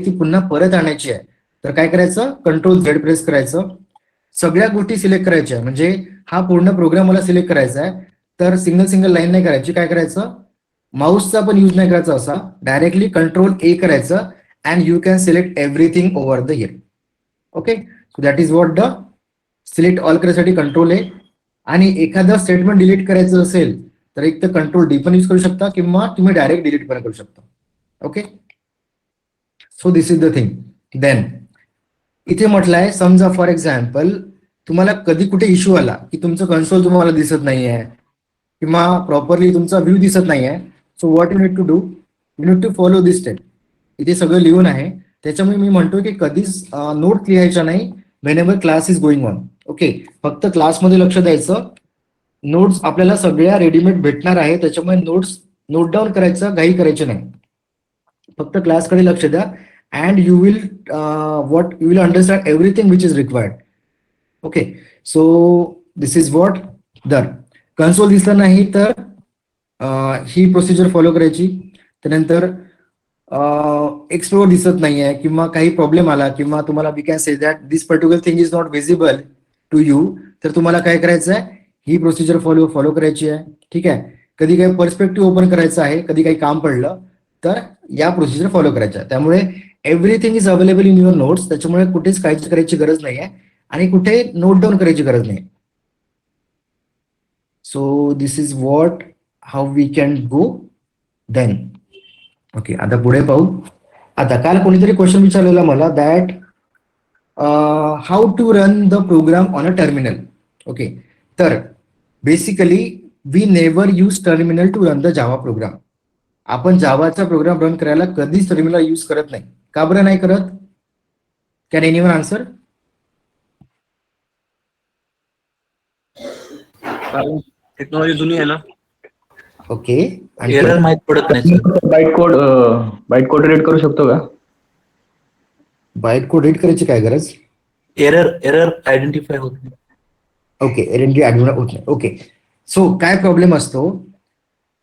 ती पुन्हा परत आणायची आहे तर काय करायचं, कंट्रोल झेड प्रेस करायचं, सगळ्या गोष्टी सिलेक्ट करायच्या. म्हणजे हा पूर्ण प्रोग्राम मला सिलेक्ट करायचा आहे तर सिंगल लाईन नाही करायची. काय करायचं, माऊसचा पण यूज नाही करायचा, असा डायरेक्टली कंट्रोल ए करायचं and you can select everything over the here. Okay, so that is what the select all करायसाठी कंट्रोल ए. आणि एखादं स्टेटमेंट डिलीट करायचं असेल तर एक तर कंट्रोल डी पण यूज करू शकता किंवा तुम्ही डायरेक्ट डिलीट पण करू शकता. Okay, so this is the thing. Then इथे म्हटलंय, समजा फॉर एक्झाम्पल तुम्हाला कधी कुठे इश्यू आला की तुमचं कन्सोल तुम्हाला दिसत नाहीये किंवा प्रॉपरली तुमचा व्ह्यू दिसत नाहीये. So what you need to do, you need to follow this step. इथे सगळं लिहून आहे, त्याच्यामुळे मी म्हणतो की कधीच नोट लिहायच्या नाही Wien ever class is going on. Okay, फक्त क्लासमध्ये लक्ष द्यायचं. नोट्स आपल्याला सगळ्या रेडीमेड भेटणार आहे, त्याच्यामुळे नोट्स नोट डाऊन करायचं, घाई करायची नाही. फक्त क्लासकडे लक्ष द्या and you will you will understand everything which is required. Okay, so this is what. दर कन्सोल दिसलं नाही तर ही प्रोसिजर फॉलो करायची. त्यानंतर एक्सप्लोर दिसत नाहीये किंवा काही प्रॉब्लेम आला किंवा तुम्हाला we can say that this particular thing is not visible to you, तर तुम्हाला काय करायचं आहे, ही प्रोसिजर फॉलो करायची आहे. ठीक आहे, कधी काही पर्स्पेक्टिव्ह ओपन करायचं आहे, कधी काही काम पडलं तर या प्रोसिजर फॉलो करायच्या. त्यामुळे everything is available in your notes, त्याच्यामुळे कुठेच काहीच करायची गरज नाहीये आणि कुठे नोट डाऊन करायची गरज नाही. So this is what how we can go then. Okay, आता पुढे पाहू. आता काल कोणीतरी क्वेश्चन विचारलेला मला that how to run the program on a terminal. Okay, तर basically we never use terminal to run the Java program. आपण जावाचा प्रोग्राम रन करायला कधीच टर्मिनल यूज करत नाही. का बरं नाही करत? Can anyone answer? टेक्नॉलॉजी जुनी आहे ना. ओके, एरर माहित पडत नाही सर. बाईट कोड रीड करू शकतो का? बाईट कोड रीड करायची काय गरज? एरर आयडेंटिफाय होत नाही. ओके, एरंडी ऍडमिट होत नाही. ओके, सो काय प्रॉब्लेम असतो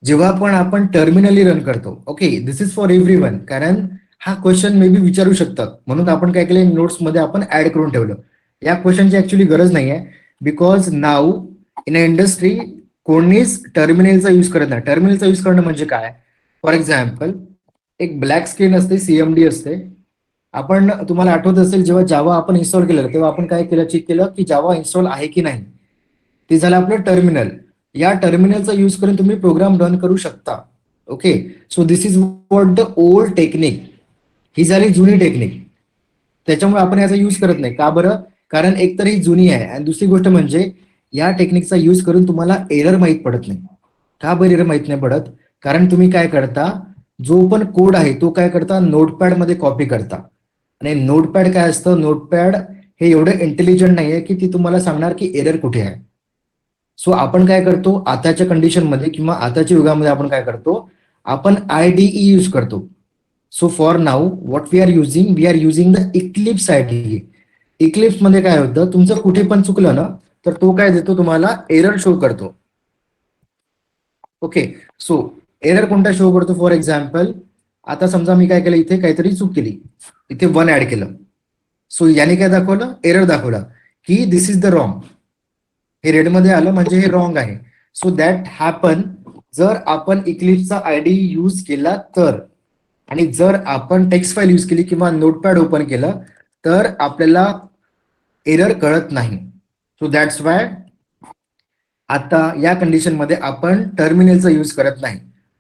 जेव्हा पण आपण टर्मिनली रन करतो. Okay, this is for everyone, कारण हा क्वेश्चन मे बी विचारू शकतात म्हणून आपण काय केलं, नोट्स मध्ये आपण ऍड करून ठेवलं. या क्वेश्चनची ऍक्च्युली गरज नाही आहे, because now in a industry कोणीच टर्मिनलचा यूज करत नाही. टर्मिनलचा यूज करणं म्हणजे काय, फॉर एक्झाम्पल एक ब्लॅक स्क्रीन असते, सीएमडी असते. आपण तुम्हाला आठवत असेल जेव्हा जावा आपण इन्स्टॉल केलं तेव्हा आपण काय केलं, चेक केलं की जावा इन्स्टॉल आहे की नाही. ते झालं आपलं टर्मिनल. या टर्मिनलचा यूज करून तुम्ही प्रोग्राम रन करू शकता. Okay, so this is what the old technique. ही झाली जुनी टेक्निक, त्याच्यामुळे आपण याचा यूज करत नाही. का बरं? कारण एकतर ही जुनी आहे आणि दुसरी गोष्ट म्हणजे या टेक्निकचा यूज करून तुम्हाला एरर माहीत पडत नाही. का बरं एरर माहीत नाही पडत? कारण तुम्ही काय करता, जो पण कोड आहे तो काय करता, नोटपॅड मध्ये कॉपी करता. आणि नोटपॅड काय असतं, नोटपॅड हे एवढं इंटेलिजंट नाहीये की ती तुम्हाला सांगणार की एरर कुठे आहे. सो आपण काय करतो आताच्या कंडिशनमध्ये किंवा आताच्या युगामध्ये आपण काय करतो, आपण IDE यूज करतो. So for now what we are using the Eclipse IDE. Eclipse मध्ये काय होतं, तुमचं कुठे पण चुकलं ना तर तो काय देतो, तुम्हाला एरर शो करतो. ओके, सो एरर कोणता शो करतो, फॉर एक्झाम्पल आता समजा मी काय केलं, इथे काहीतरी चूक केली, इथे 1 ऍड केलं. सो याने काय दाखवलं, एरर दाखवला की दिस इज द रॉंग. हे रेड मध्ये आलं म्हणजे हे रॉंग आहे. सो दॅट हॅपन जर आपण इक्लिप्सचा IDE यूज केला तर. आणि जर आपण टेक्स्ट फाईल यूज केली किंवा नोटपॅड ओपन केलं तर आपल्याला एरर कळत नाही. सो दॅट्स वाय आता या कंडिशन मध्ये आपण टर्मिनलचा यूज करत नाही.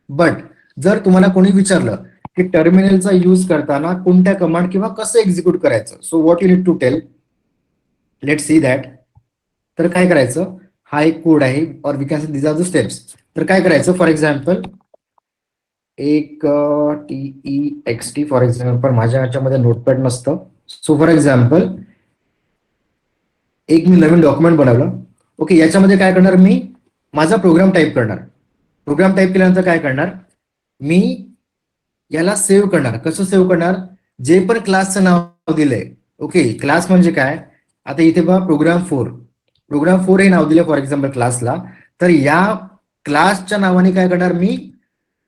बट जर तुम्हाला कोणी विचारलं की टर्मिनलचा यूज करताना कोणत्या कमांड किंवा कसं एक्झिक्यूट करायचं, so what you need to tell, let see that. तर काय करायचं, हा एक कोड आहे or we can say these are the steps. तर काय करायचं, फॉर एक्झाम्पल एक TEXT फॉर एक्झाम्पल, माझ्या ह्याच्यामध्ये नोटपॅड नसतं. सो फॉर एक्झाम्पल एक मी नवीन डॉक्युमेंट बनवलं. ओके, याच्यामध्ये काय करणार, मी माझा प्रोग्राम टाईप करणार. प्रोग्राम टाईप केल्यानंतर काय करणार, मी याला सेव्ह करणार. कसं सेव्ह करणार, जे पण क्लासचं नाव दिलंय. ओके, क्लास म्हणजे काय, आता इथे बघा प्रोग्राम 4 हे नाव दिलं फॉर एक्झाम्पल क्लासला. तर या क्लासच्या नावाने काय करणार, मी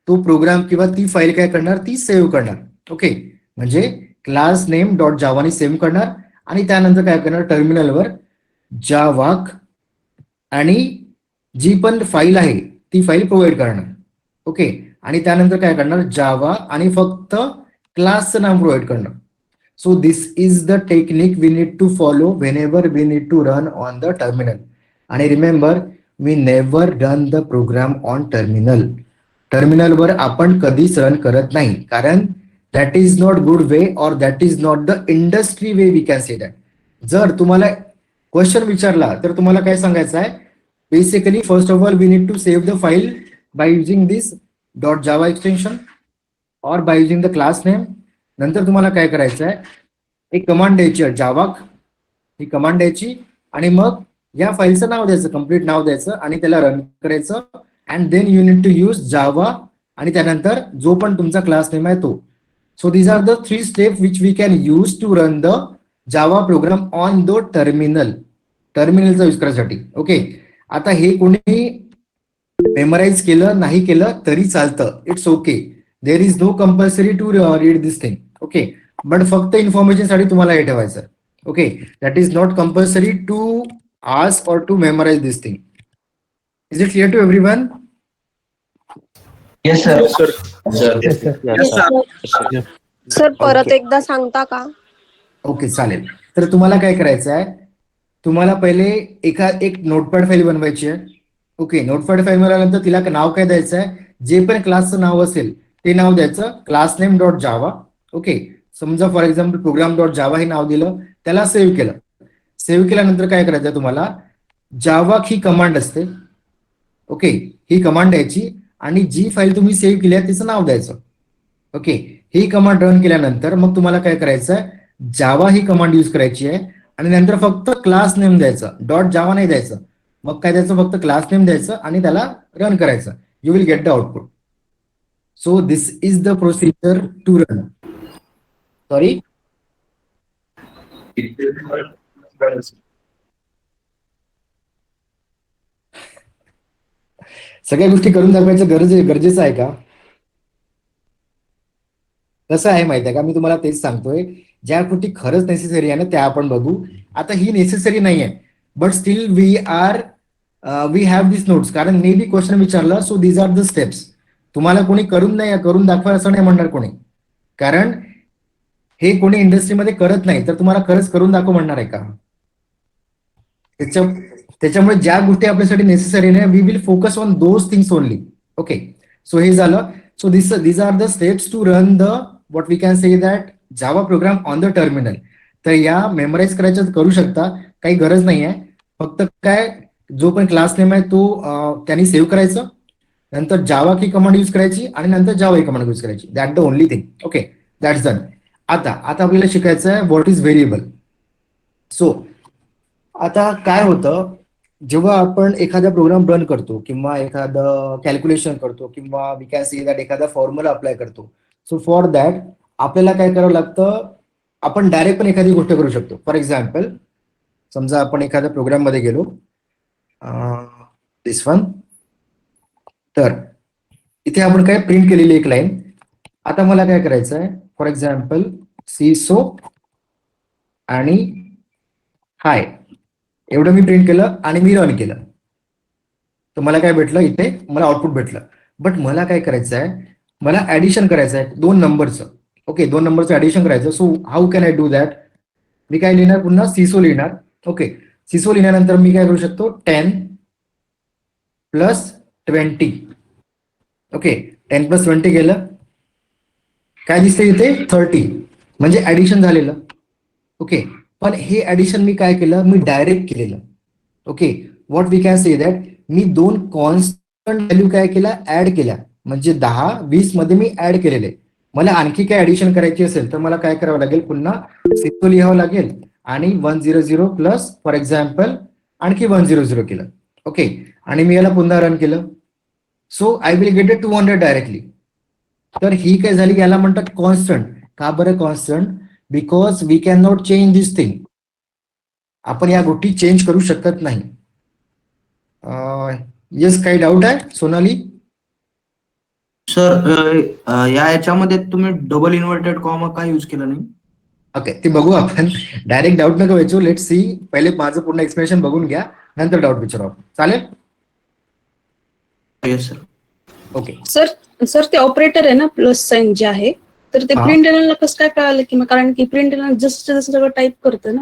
तो प्रोग्राम किंवा ती फाईल काय करणार, ती सेव्ह करणार. ओके, म्हणजे क्लास नेम डॉट जावानी सेव्ह करणार आणि त्यानंतर काय करणार टर्मिनलवर जावाक आणि जी पण फाईल आहे ती फाईल प्रोव्हाइड करणार. ओके, आणि त्यानंतर काय करणार जावा आणि फक्त क्लासचं नाव प्रोव्हाइड करणार. So this is the technique we need to follow whenever we need to run on the terminal. आणि remember, we never run the program on terminal. टर्मिनलवर आपण कधीच रन करत नाही, कारण that is not good way और that is not the industry way we can say that. जर तुम्हाला क्वेश्चन विचारला तर तुम्हाला काय सांगायचं आहे, basically first of all we need to save the file by using this dot Java extension और by using the class name. नंतर तुम्हाला काय करायचं आहे, एक कमांड द्यायची आहे जावाक, ही कमांड द्यायची आणि मग या फाईलचं नाव द्यायचं, कम्प्लीट नाव द्यायचं आणि त्याला रन करायचं. And then you need to use Java आणि त्यानंतर जो पण तुमचा क्लास नेम आहे तो. So these are the 3 step which we can use to run the Java program on the terminal. टर्मिनलचा यूज करायसाठी. ओके, आता हे कोणी मेमराईज केलं नाही केलं तरी चालतं, it's okay. There is no compulsory to read this thing. Okay, but फक्त इन्फॉर्मेशन साठी तुम्हाला हे ठेवायचं. Okay, that is not compulsory to ask और to memorise this thing. Is it clear to everyone? Yes sir. Yes, sir. Sir परत एकदा सांगता का? ओके, चालेल. तर तुम्हाला काय करायचं आहे, तुम्हाला पहिले एक नोटपॅड फाईल बनवायची आहे. ओके, नोटपॅड फाईल बनवल्यानंतर तिला नाव काय द्यायचं आहे, जे पण क्लासचं नाव असेल ते नाव द्यायचं, class name dot Java. Okay, समजा for example program dot Java हे नाव दिलं, त्याला सेव्ह केलं. सेव्ह केल्यानंतर काय करायचं तुम्हाला, जावा ही कमांड असते. ओके, ही कमांड द्यायची आणि जी फाईल तुम्ही सेव्ह केली आहे तिचं नाव द्यायचं. ओके, ही कमांड रन केल्यानंतर मग तुम्हाला काय करायचं आहे, जावा ही कमांड यूज करायची आहे आणि नंतर फक्त क्लास नेम द्यायचं, डॉट जावा नाही द्यायचं. मग काय द्यायचं, फक्त क्लास नेम द्यायचं आणि त्याला रन करायचं. You will get the output. So this is the procedure to run. Sorry, सगळ्या गोष्टी करून दाखवायचं गरजेचं आहे का? कसं आहे माहिती आहे का, मी तुम्हाला तेच सांगतोय, ज्या गोष्टी खरंच नेसेसरी आहे ना त्या आपण बघू. आता ही नेसेसरी नाही आहे, but still we have this notes, कारण मे बी क्वेश्चन विचारला. So these are the steps. तुम्हाला कोणी करून दाखवा असं नाही म्हणणार कोणी, कारण हे कोणी इंडस्ट्रीमध्ये करत नाही, तर तुम्हाला खरंच करून दाखव म्हणणार आहे का? त्याच्यामुळे ज्या गोष्टी आपल्यासाठी नेसेसरी नाही, we will focus on those things only. Okay, so हे झालं. So these are the steps to run the what we can say that Java program on the terminal. तर या मेमराईज करायच्या करू शकता, काही गरज नाही आहे. फक्त काय, जो पण क्लास नेम आहे तो त्यांनी सेव्ह करायचं, नंतर जावा की कमांड यूज करायची आणि नंतर जावा ही कमांड यूज करायची. That the only thing. Okay, that's done. आता आपल्याला शिकायचं आहे व्हॉट इज व्हेरिएबल. सो आता काय होतं, जेव्हा आपण एखादा प्रोग्राम रन करतो किंवा एखादं कॅल्क्युलेशन करतो किंवा वी कॅन सी दॅट एखादा फॉर्म्युला अप्लाय करतो. सो फॉर दॅट आपल्याला काय करावं लागतं, आपण डायरेक्ट पण एखादी गोष्ट करू शकतो. फॉर एक्झाम्पल, समजा आपण एखाद्या प्रोग्राम मध्ये गेलो, दिस वन. तर इथे आपण काय प्रिंट केलेली एक लाईन. आता मला काय करायचं आहे, फॉर एक्झाम्पल सीसो आणि हाय एवढं मी प्रिंट केलं आणि मी रन केलं, तर मला काय भेटलं, इथे मला आउटपुट भेटलं. बट मला काय करायचं आहे, मला ऍडिशन करायचं आहे 2 नंबरचं. ओके, 2 नंबरचं ऍडिशन करायचं. So how can I do that? मी काय लिहिणार, पुन्हा सिसो लिहिणार. ओके, सिसो लिहिल्यानंतर मी काय करू शकतो, 10 + 20. ओके, 10 + 20 केलं, काय दिसतं इथे 30, म्हणजे ऍडिशन झालेलं. ओके, पण हे ऍडिशन मी काय केलं, मी डायरेक्ट केलेलं. Okay, what we can say that मी 2 कॉन्स्टंट व्हॅल्यू काय केल्या, ऍड केल्या, म्हणजे 10, 20 मध्ये मी ऍड केलेले. मला आणखी काय ऍडिशन करायची असेल तर मला काय करावं लागेल, पुन्हा सिम्पल लिहावं लागेल आणि 100 प्लस फॉर एक्झाम्पल आणखी 100 केलं. ओके, आणि मी याला पुन्हा रन केलं. So I will get it 200 directly. तर ही काय झाली, याला म्हणतात कॉन्स्टंट. का बरं constant? Because we can not change this thing. आपण या गोष्टी चेंज करू शकत नाही. येस, काही डाऊट आहे सोनाली? सर, या याच्यामध्ये तुम्ही डबल इन्व्हर्टेड कॉमा का यूज केला नाही? ओके, ते बघू आपण. डायरेक्ट डाऊट नका विचारू. Let see. पहिले माझं पूर्ण एक्सप्लेनेशन बघून घ्या, नंतर डाऊट विचारू आपण. चालेल? Yes sir. ओके. सर ते ऑपरेटर आहे ना प्लस साइन जे आहे, तर ते हा. प्रिंट एलला कसं काय कळालं की मग, कारण की प्रिंट एल जसं सगळं टाईप करतं ना,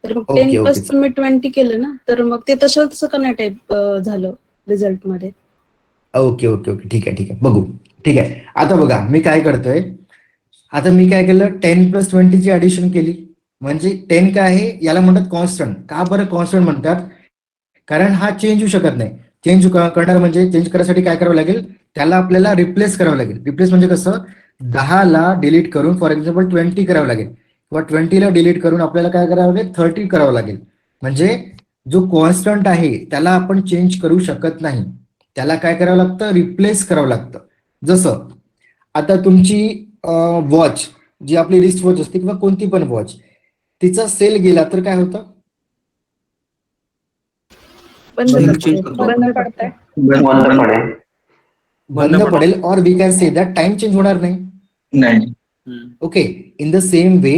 तर मग ओके, 10 ओके. प्लस मी 20 केलं ना, तर मग ते तसं का नाही टाईप झालं रिझल्ट मध्ये. ओके ओके ओके, ठीक आहे ठीक आहे, बघू. ठीक आहे, आता बघा मी काय करतोय. आता मी काय केलं, 10+20 ची ऍडिशन केली. म्हणजे 10 काय आहे, याला म्हणतात कॉन्स्टंट. का बरं कॉन्स्टंट म्हणतात? कारण हा चेंज होऊ शकत नाही. चेंज करणार म्हणजे चेंज करायसाठी काय करावं लागेल, त्याला आपल्याला रिप्लेस करावं लागेल. रिप्लेस म्हणजे कसं, 10 ला डिलीट करून फॉर एक्झाम्पल 20 करावं लागेल, किंवा 20 ला डिलीट करून आपल्याला काय करावं लागेल, 30 करावं लागेल. म्हणजे जो कॉन्स्टंट आहे त्याला आपण चेंज करू शकत नाही, त्याला काय करावं लागतं, रिप्लेस करावं लागतं. जसं आता तुमची वॉच, जी आपली रिस्ट वॉच असते किंवा कोणती पण वॉच, तिचा सेल गेला तर काय होतं, बंद पडतंय. बंद पडेल. Or we can say that time change होणार नाही. नाही. Okay, in the same way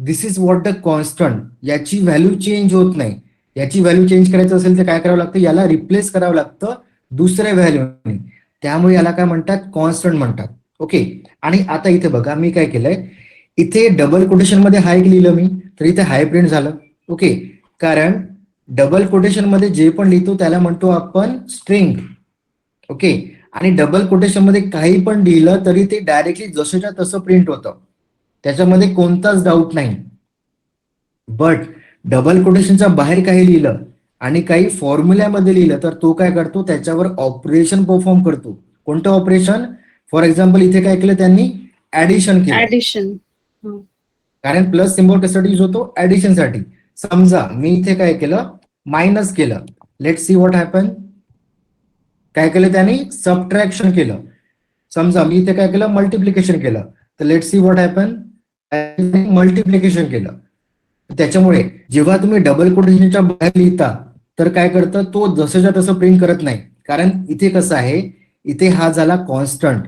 this is what the constant. याची व्हॅल्यू चेंज होत नाही. याची व्हॅल्यू चेंज करायचं असेल तर काय करावं लागतं, याला रिप्लेस करावं लागतं दुसऱ्या व्हॅल्यूने. त्यामुळे याला काय म्हणतात, कॉन्स्टंट म्हणतात. ओके, आणि आता इथे बघा मी काय केलंय, इथे डबल कोटेशन मध्ये हाय लिहिलं मी, तर इथे हाय प्रिंट झालं. ओके, कारण डबल कोटेशन मध्ये जे पण लिहितो त्याला म्हणतो आपण स्ट्रिंग. ओके, आणि डबल कोटेशन मध्ये काही पण लिहिलं तरी ते डायरेक्टली जसंच्या तसं प्रिंट होतं, त्याच्यामध्ये कोणताच डाऊट नाही. बट डबल कोटेशनच्या बाहेर काही लिहिलं आणि काही फॉर्म्युल्यामध्ये लिहिलं तर तो काय करतो, त्याच्यावर ऑपरेशन परफॉर्म करतो. कोणतं ऑपरेशन? फॉर एक्झाम्पल इथे काय केलं त्यांनी, ऍडिशन केलं. ऍडिशन. कारण प्लस सिम्बॉल कशासाठी यूज होतो, ऍडिशन साठी. समजा मी इथे काय केलं, मायनस केलं. Let see what happen. काय केलं त्यांनी, सबट्रॅक्शन केलं. समजा मी इथे काय केलं, मल्टिप्लिकेशन केलं, तर let see what happen, multiplication केलं. त्याच्यामुळे जेव्हा तुम्ही डबल कोटेशनच्या बाहेर लिहिता तर काय करतं, तो जसंच्या तसं प्रिंट करत नाही. कारण इथे कसं आहे, इथे हा झाला कॉन्स्टंट.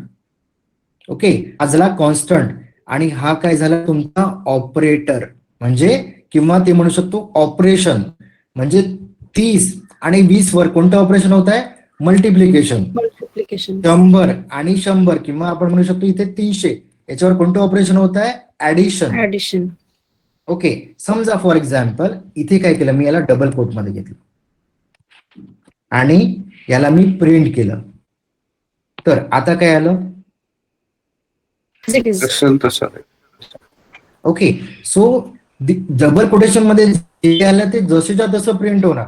ओके, हा झाला कॉन्स्टंट, आणि हा काय झाला तुमचा ऑपरेटर. म्हणजे किंवा ते म्हणू शकतो ऑपरेशन. म्हणजे 30 आणि 20 वर कोणतं ऑपरेशन होत आहे, मल्टिप्लिकेशन. 100 आणि 100 किंवा आपण म्हणू शकतो इथे 300, याच्यावर कोणतं ऑपरेशन होत आहे, ऍडिशन. ओके, समजा फॉर एक्झाम्पल इथे काय केलं मी, याला डबल कोट मध्ये घेतलं आणि याला मी प्रिंट केलं, तर आता काय आलं, ओके. सो डबल कोटेशन मध्ये जे आलं ते जसेच्या तसं प्रिंट होणार.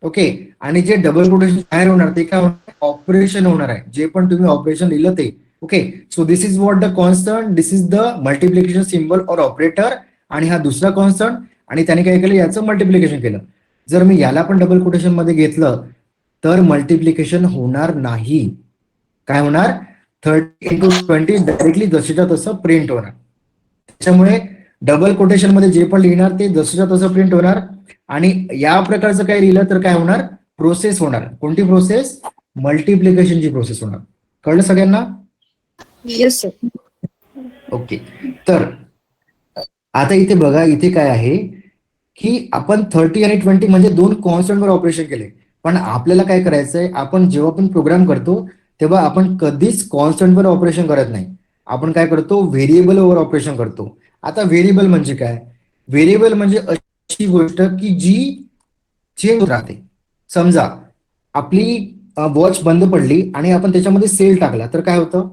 ओके, आणि जे डबल कोटेशन बाहेर होणार ते काय होणार, ऑपरेशन होणार आहे. जे पण तुम्ही ऑपरेशन लिहिलं ते. Okay, so this is what the constant, this is the multiplication symbol और ऑपरेटर, आणि हा दुसरा कॉन्स्टंट, आणि त्याने काय केलं, याचं मल्टिप्लिकेशन केलं. जर मी याला पण डबल कोटेशन मध्ये घेतलं तर मल्टिप्लिकेशन होणार नाही. काय होणार, 30x20 डायरेक्टली जशीच्या तसं प्रिंट होणार. त्याच्यामुळे डबल कोटेशन मध्ये जे पण लिहिणार ते जसंच्या तसं प्रिंट होणार. आणि या प्रकारचं काही लिहिलं तर काय होणार, प्रोसेस होणार. कोणती प्रोसेस, मल्टिप्लिकेशनची प्रोसेस होणार. कळलं सगळ्यांना? Yes sir. ओके, तर आता इथे बघा, इथे काय आहे की आपण 30 आणि 20 म्हणजे दोन कॉन्स्टंटवर ऑपरेशन केले. पण आपल्याला काय करायचंय, आपण जेव्हा पण प्रोग्राम करतो तेव्हा आपण कधीच कॉन्स्टंटवर ऑपरेशन करत नाही. आपण काय करतो, व्हेरिएबलवर ऑपरेशन करतो. आता व्हेरिएबल म्हणजे काय, व्हेरिएबल म्हणजे अशी गोष्ट की जी चेंज राहते. समजा आपली वॉच बंद पडली आणि आपण त्याच्यामध्ये सेल टाकला तर काय होतं,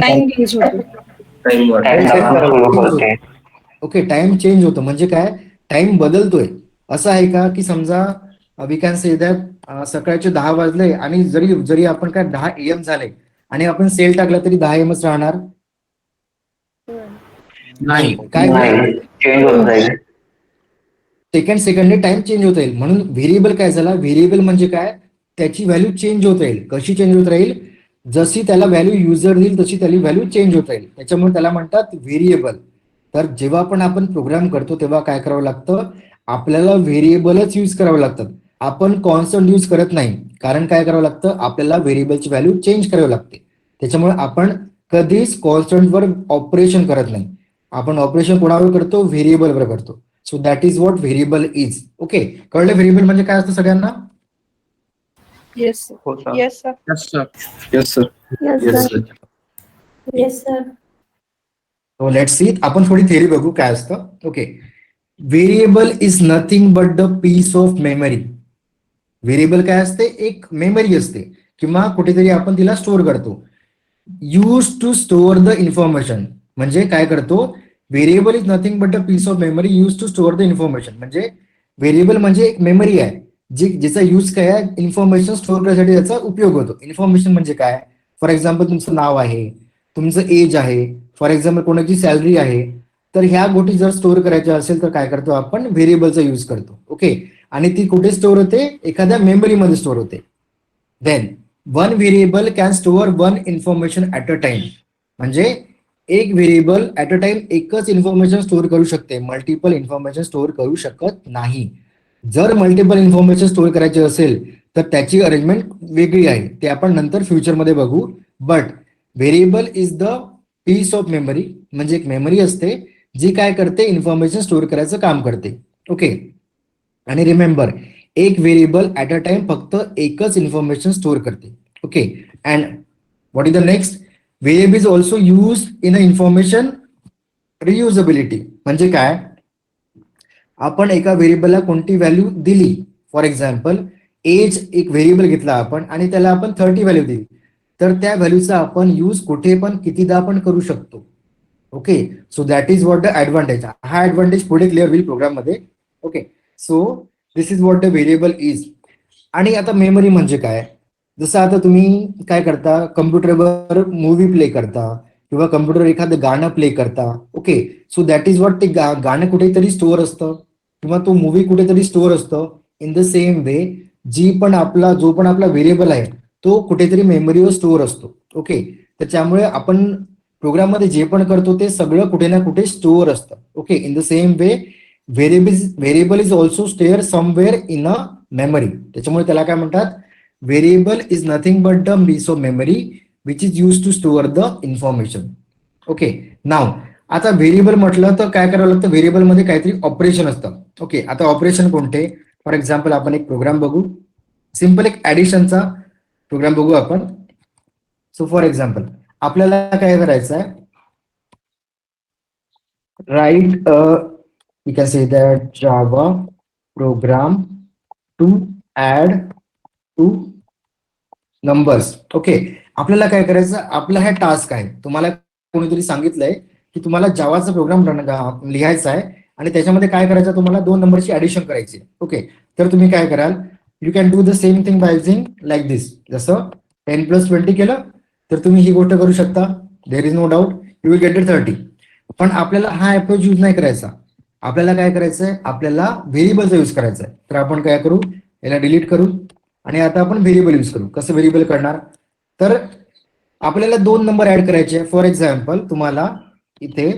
टाइम चेंज होतो. ओके, टाइम चेंज होतो. म्हणजे काय, टाइम बदलतोय. असं आहे का की समजा वी कॅन से दॅट सकाळचे 10 वाजले आणि जरी आपण काय 10 AM झाले आणि आपण सेल टाकला तरी 10 AM राहणार नाही. काय चेंज होत जाईल. सेकंडने टाइम चेंज होता येईल. म्हणून व्हेरिएबल काय झाला, व्हेरिएबल म्हणजे काय, त्याची व्हॅल्यू चेंज होत राहील. कशी चेंज होत राहील, जशी त्याला व्हॅल्यू युजर देईल तशी त्याची व्हॅल्यू चेंज होत राहील. त्याच्यामुळे त्याला म्हणतात व्हेरिएबल. तर जेव्हा पण आपण प्रोग्राम करतो तेव्हा काय करावं लागतं, आपल्याला व्हेरिएबलच यूज करावं लागतं. आपण कॉन्स्टंट यूज करत नाही. कारण काय करावं लागतं, आपल्याला व्हेरिएबलची व्हॅल्यू चेंज करावी लागते. त्याच्यामुळे आपण कधीच कॉन्स्टंटवर ऑपरेशन करत नाही. आपण ऑपरेशन कोणावर करतो? व्हेरिएबलवर करतो. So that is what variable is. Okay, कळलं व्हेरिएबल म्हणजे काय असतं सगळ्यांना? येस हो sir. Yes sir. Yes, sir. Yes, sir. Yes sir. Yes sir. So let's see. आपण थोडी थेअरी बघू काय असतं. Okay, variable is nothing but the piece of memory. Variable काय असते? एक मेमरी असते किंवा कुठेतरी आपण तिला स्टोअर करतो. Use to store the information. म्हणजे काय करतो? Variable is nothing but the piece of memory use to store the information. म्हणजे व्हेरिएबल म्हणजे एक मेमरी आहे जिचा यूज काय आहे? इन्फॉर्मेशन स्टोअर करण्यासाठी त्याचा उपयोग होतो. इन्फॉर्मेशन म्हणजे काय? फॉर एक्झाम्पल तुमचं नाव आहे, तुमचं एज आहे, फॉर एक्झाम्पल कोणाची सॅलरी आहे. तर ह्या गोष्टी जर स्टोअर करायच्या असेल तर काय करतो आपण? व्हेरिएबलचा यूज करतो. ओके, आणि ती कुठे स्टोअर होते? एखाद्या मेमरीमध्ये स्टोअर होते. Then one variable can store one information at a time. म्हणजे एक व्हेरिएबल ऍट अ टाइम एकच इन्फॉर्मेशन स्टोअर करू शकते, मल्टिपल इन्फॉर्मेशन स्टोअर करू शकत नाही. जर मल्टिपल इन्फॉर्मेशन स्टोअर करायचे असेल तर त्याची अरेंजमेंट वेगळी आहे, ते आपण नंतर फ्युचरमध्ये बघू. But variable is the piece of memory. म्हणजे एक मेमरी असते जी काय करते? इन्फॉर्मेशन स्टोअर करायचं काम करते. ओके, आणि रिमेंबर, एक व्हेरिएबल ऍट अ टाइम फक्त एकच इन्फॉर्मेशन स्टोअर करते. Okay, and what is the next? Variable is also use in a information reusability. म्हणजे काय? आपण एका व्हेरिएबलला कोणती व्हॅल्यू दिली, फॉर एक्झाम्पल एज एक व्हेरिएबल घेतला आपण आणि त्याला आपण 30 व्हॅल्यू दिली, तर त्या व्हॅल्यूचा आपण यूज कुठे पण कितीदा आपण करू शकतो. Okay, so that is what the advantage. हा ऍडव्हान्टेज पुढे क्लिअर होईल प्रोग्राममध्ये. Okay, so this is what the variable is. आणि आता मेमरी म्हणजे काय? जसं आता तुम्ही काय करता? कम्प्युटरवर मूवी प्ले करता किंवा कम्प्युटरवर एखादं गाणं प्ले करता. Okay, so that is what ते गाणं कुठेतरी स्टोअर असतं किंवा तो मूवी कुठेतरी स्टोअर असतो. इन द सेम वे जो पण आपला व्हेरिएबल आहे तो कुठेतरी मेमरीवर स्टोअर असतो. ओके, त्याच्यामुळे आपण प्रोग्राममध्ये जे पण करतो ते सगळं कुठे ना कुठे स्टोअर असतं. Okay, in the same way variable is also store somewhere in a memory. त्याच्यामुळे त्याला काय म्हणतात? Variable is nothing but the piece of memory which is use to store the information. Okay, नाव आता व्हेरिएबल म्हटलं तर काय करावं लागतं? व्हेरिएबल मध्ये काहीतरी ऑपरेशन असतं. ओके, आता ऑपरेशन कोणते? फॉर एक्झाम्पल आपण एक प्रोग्राम बघू, सिम्पल एक ऍडिशनचा प्रोग्राम बघू आपण. सो फॉर एक्झाम्पल आपल्याला काय करायचं आहे? Right we can say that Java program to add two numbers. Okay, आपल्याला काय करायचं? आपला हा टास्क आहे. तुम्हाला कोणीतरी सांगितलंय की तुम्हाला जावाचा प्रोग्राम लिहायचा आहे आणि त्याच्यामध्ये काय करायचं? तुम्हाला 2 नंबरची ऍडिशन करायची. ओके, तर तुम्ही काय कराल? You can do the same thing by using like this. जसं 10+20 केलं तर तुम्ही ही गोष्ट करू शकता. There is no doubt you will get it 30. पण आपल्याला हा अप्रोच यूज नाही करायचा. आपल्याला काय करायचंय? आपल्याला व्हेरिएबलचा यूज करायचा आहे. तर आपण काय करू? याला डिलीट करू आणि आता आपण व्हेरिएबल यूज करू. कसं व्हेरिएबल करणार? तर आपल्याला 2 नंबर ऍड करायचे. फॉर एक्झाम्पल तुम्हाला इथे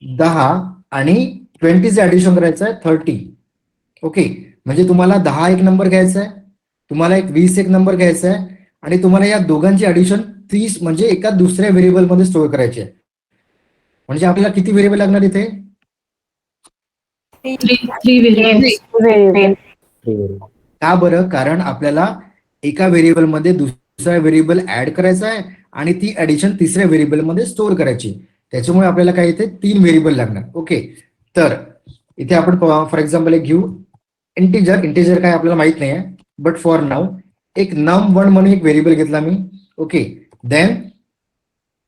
10 आणि 20चे ऍडिशन करायचं आहे 30. ओके, म्हणजे तुम्हाला 10 एक नंबर घ्यायचा आहे, तुम्हाला एक 20 एक नंबर घ्यायचा आहे आणि तुम्हाला या दोघांची ऍडिशन 30 म्हणजे एका दुसऱ्या व्हेरिएबल मध्ये स्टोअर करायचे आहे. म्हणजे आपल्याला किती व्हेरिएबल लागणार इथे? 3 व्हेरिएबल्स. का बरं? कारण आपल्याला एका व्हेरिएबल मध्ये दुसरा व्हेरिएबल ऍड करायचा आहे आणि ती ऍडिशन तिसऱ्या व्हेरिएबल मध्ये स्टोअर करायची. त्याच्यामुळे आपल्याला काय इथे 3 व्हेरिएबल लागणार. ओके, तर इथे आपण फॉर एक्झाम्पल एक घेऊ इंटिजर काय आपल्याला माहित नाही आहे, बट फॉर नाऊ एक num1 म्हणून एक व्हेरिएबल घेतला मी. ओके, देन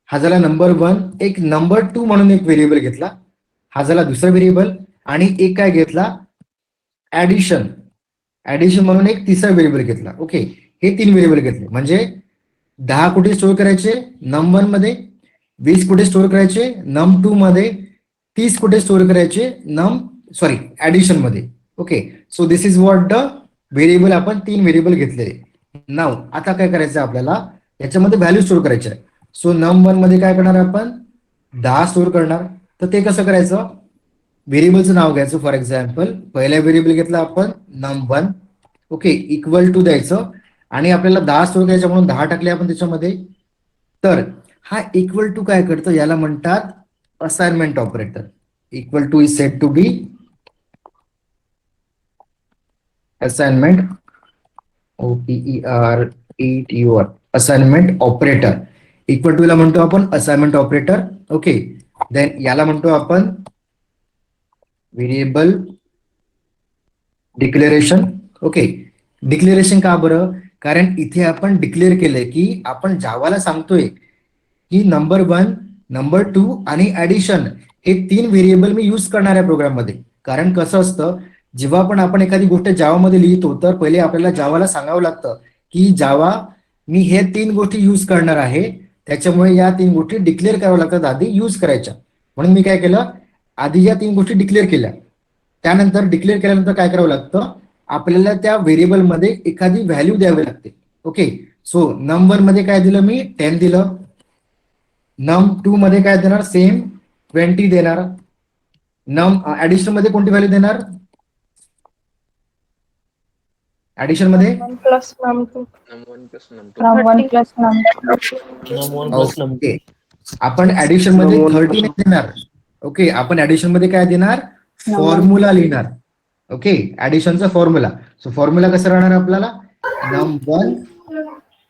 हा झाला नंबर 1. एक नंबर 2 म्हणून एक व्हेरिएबल घेतला, हा झाला दुसरा व्हेरिएबल. आणि एक काय घेतला? ऍडिशन म्हणून एक तिसरा व्हेरिएबल घेतला. ओके, हे 3 व्हेरिएबल घेतले. म्हणजे 10 कुठे स्टोअर करायचे? num1 मध्ये. 20 कुठे स्टोअर करायचे? num2 मध्ये. 30 कुठे स्टोअर करायचे? ऍडिशन मध्ये. Okay, so this is what the variable. आपण 3 व्हेरिएबल घेतलेले. नाव आता काय करायचं? आपल्याला याच्यामध्ये व्हॅल्यू स्टोअर करायची आहे. सो num1 मध्ये काय करणार? आपण 10 स्टोअर करणार. तर ते कसं करायचं? व्हेरिएबलचं नाव घ्यायचं. फॉर एक्झाम्पल पहिला व्हेरिएबल घेतला आपण num1. ओके, इक्वल टू द्यायचं आणि आपल्याला 10 स्टोअर करायचं म्हणून 10 टाकले आपण त्याच्यामध्ये. तर हा इक्वल टू काय करतं, याला म्हणतात assignment operator. Equal to is said to be assignment, OPERETUR, assignment operator. Equal to ला म्हणतो आपण असाइनमेंट ऑपरेटर. ओके, देन याला म्हणतो आपण व्हेरिएबल डिक्लेरेशन. ओके, डिक्लेरेशन का बरं? कारण इथे आपण डिक्लेअर केलंय की आपण जावाला सांगतोय की नंबर 1, नंबर 2 आणि ऍडिशन हे 3 व्हेरिएबल मी यूज करणार आहे प्रोग्राममध्ये. कारण कसं असतं, जेव्हा पण आपण एखादी गोष्ट जावामध्ये लिहितो तर पहिले आपल्याला जावाला सांगावं लागतं की जावा मी हे 3 गोष्टी यूज करणार आहे, त्याच्यामुळे या 3 गोष्टी डिक्लेअर कराव्या लागतात आधी यूज करायच्या. म्हणून मी काय केलं, आधी या 3 गोष्टी डिक्लेअर केल्या. त्यानंतर डिक्लेअर केल्यानंतर काय करावं लागतं, आपल्याला त्या व्हेरिएबल मध्ये एखादी व्हॅल्यू द्यावी लागते. ओके, सो नम 1 मध्ये काय दिलं मी, 10 दिलं. नम 2 मध्ये काय देणार, सेम 20 देणार. नम ऍडिशन मध्ये कोणती व्हॅल्यू देणार, ऍडिशन मध्ये Num 1 plus num 2. Num 1 plus num 2. Num 1 plus num 2. Num 1 plus num 2. Okay, आपण ऍडिशन मध्ये 30 नाही देणार. ओके, आपण ऍडिशन मध्ये काय देणार, फॉर्म्युला लिहिणार. ओके, ऍडिशनचा फॉर्म्युला. सो फॉर्म्युला कसं राहणार आपल्याला, num 1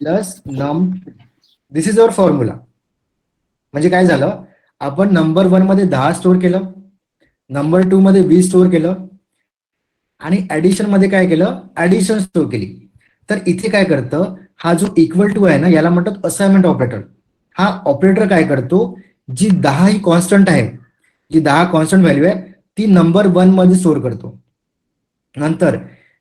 plus num 2. This is our formula. म्हणजे काय झालं, आपण नंबर 1 मध्ये 10 स्टोअर केलं, नंबर 2 मध्ये 20 स्टोअर केलं आणि ऍडिशन मध्ये काय केलं, ऍडिशन स्टोअर केली. तर इथे काय करतं, हा जो इक्वल टू आहे ना, याला म्हणतात असाइनमेंट ऑपरेटर. हा ऑपरेटर काय करतो, जी 10 ही कॉन्स्टंट आहे, जी 10 कॉन्स्टंट व्हॅल्यू आहे ती नंबर 1 मध्ये स्टोअर करतो. नंतर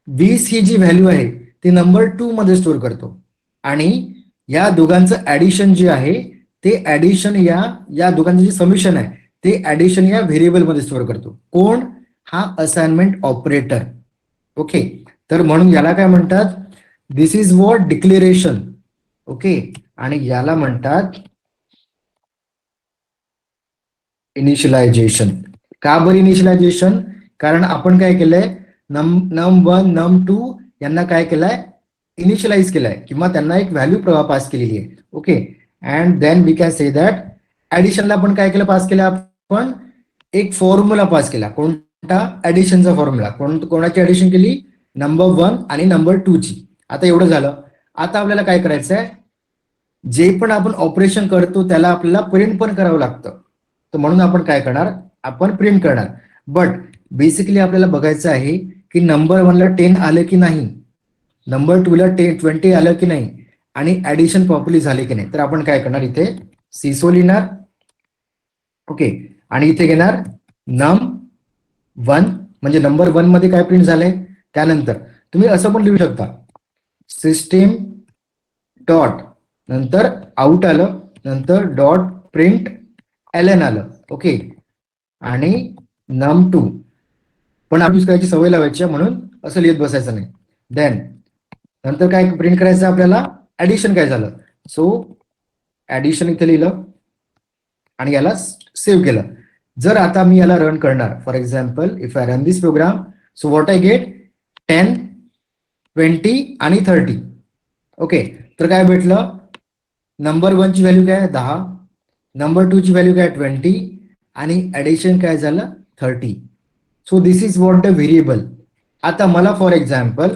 20 ही जी व्हॅल्यू आहे ती नंबर 2 मध्ये स्टोअर करतो. आणि या दोघांचं ऍडिशन जे आहे ते ऍडिशन या दोघांचं जे समीशन आहे ते ऍडिशन या व्हेरिएबल मध्ये स्टोअर करतो. कोण, हा असाइनमेंट ऑपरेटर. ओके, तर म्हणून याला काय म्हणतात, दिस इज वॉट डिक्लेरेशन. ओके, आणि याला म्हणतात इनिशियलायझेशन. का बरं इनिशियलायझेशन, कारण आपण काय केलंय, नम 1 नम 2 यांना काय केलंय, इनिशियलाइज केलंय किंवा त्यांना एक व्हॅल्यू पास केलेली आहे. Okay, and then we can say that ऍडिशनला आपण काय केलं, पास केलं आपण एक फॉर्म्युला पास केला. कोणता, ऍडिशनचा फॉर्म्युला. कोणाची ऍडिशन केली, नंबर 1 आणि नंबर 2 ची. आता एवढं झालं. आता आपल्याला काय करायचं आहे, जे पण आपण ऑपरेशन करतो त्याला आपल्याला प्रिंट पण करावं लागतं. तर म्हणून आपण काय करणार, आपण प्रिंट करणार. बट बेसिकली आपल्याला बघायचं आहे की नंबर 1 ला 10 आलं की नाही, नंबर 2 ला 20 आलं की नाही आणि ऍडिशन प्रॉपरली झाले की नाही. तर आपण काय करणार, इथे सिसो लिहिणार. ओके, आणि इथे घेणार नम 1 म्हणजे नंबर 1 मध्ये काय प्रिंट झालंय. त्यानंतर तुम्ही असं पण लिहू शकता, सिस्टीम डॉट नंतर आउट आलं, नंतर डॉट प्रिंट ln आलं. ओके, आणि नम 2 पण आपण यूज करायची सवय लावायची म्हणून असं लिहित बसायचं नाही. देन नंतर काय प्रिंट करायचं आपल्याला, ऍडिशन काय झालं. सो ऍडिशन इथे लिहिलं आणि याला सेव्ह केलं. जर आता मी याला रन करणार, for example if I run this program, so what I get 10, 20 आणि 30. ओके, तर काय भेटलं, नंबर 1 ची व्हॅल्यू काय 10, नंबर 2 ची व्हॅल्यू काय 20 आणि ऍडिशन काय झालं 30. So this is what the variable. आता मला फॉर एक्झाम्पल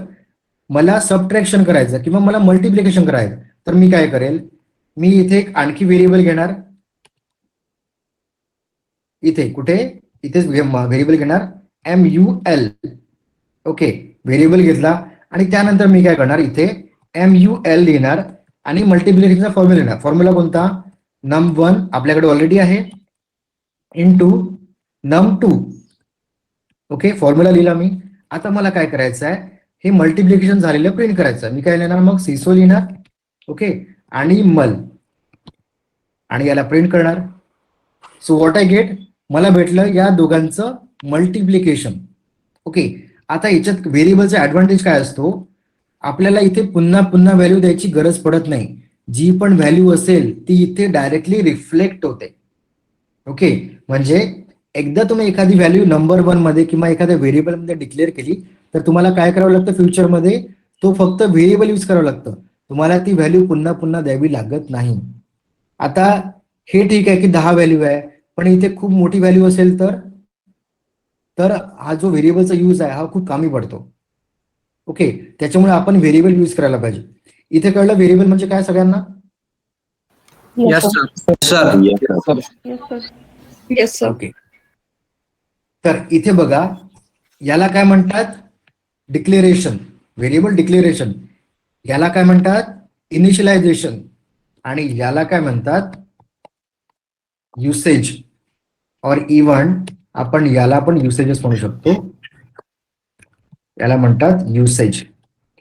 मला सबट्रॅक्शन करायचं किंवा मला मल्टिप्लिकेशन करायचं, तर मी काय करेल, मी इथे एक आणखी व्हेरिएबल घेणार. इथे कुठे, इथेच व्हेरिएबल घेणार MUL. ओके, व्हेरिएबल घेतला आणि त्यानंतर मी काय करणार, इथे MUL लिहिणार आणि मल्टिप्लिकेशनचा फॉर्म्युला लिहिणार. फॉर्म्युला कोणता, नम 1 आपल्याकडे ऑलरेडी आहे इंटू नम 2. ओके, फॉर्म्युला लिहिला मी. आता मला काय करायचं आहे, हे मल्टिप्लिकेशन झालेलं प्रिंट करायचं. मी काय लिहिणार, मग सिसो लिहिणार. ओके, आणि मल आणि याला प्रिंट करणार. सो व्हॉट आय गेट, मला भेटलं या दोघांचं मल्टिप्लिकेशन. ओके, आता याच्यात व्हेरिएबलचा ऍडव्हान्टेज काय असतो, आपल्याला इथे पुन्हा पुन्हा व्हॅल्यू द्यायची गरज पडत नाही. जी पण व्हॅल्यू असेल ती इथे डायरेक्टली रिफ्लेक्ट होते. ओके, म्हणजे एकदा तुम्ही एखादी व्हॅल्यू नंबर 1 मध्ये किंवा एखाद्या व्हेरिएबल मध्ये डिक्लेअर केली तर तुम्हाला काय करावं लागतं, फ्युचरमध्ये तो फक्त व्हेरिएबल यूज करावं लागतं. तुम्हाला ती व्हॅल्यू पुन्हा पुन्हा द्यावी लागत नाही. आता हे ठीक आहे की 10 व्हॅल्यू आहे, पण इथे खूप मोठी व्हॅल्यू असेल तर हा जो व्हेरिएबलचा यूज आहे हा खूप कमी पडतो. ओके, त्याच्यामुळे आपण व्हेरिएबल यूज करायला पाहिजे. इथे कळलं व्हेरिएबल म्हणजे काय सगळ्यांना? Yes, sir. Sir Yes, sir. Yes sir. Okay, तर इथे बघा याला काय म्हणतात? Declaration, variable declaration. याला काय म्हणतात? इनिशियलायझेशन. आणि याला काय म्हणतात? युसेज. और इव्हन आपण याला पण युसेजेस म्हणू शकतो. याला म्हणतात युसेज.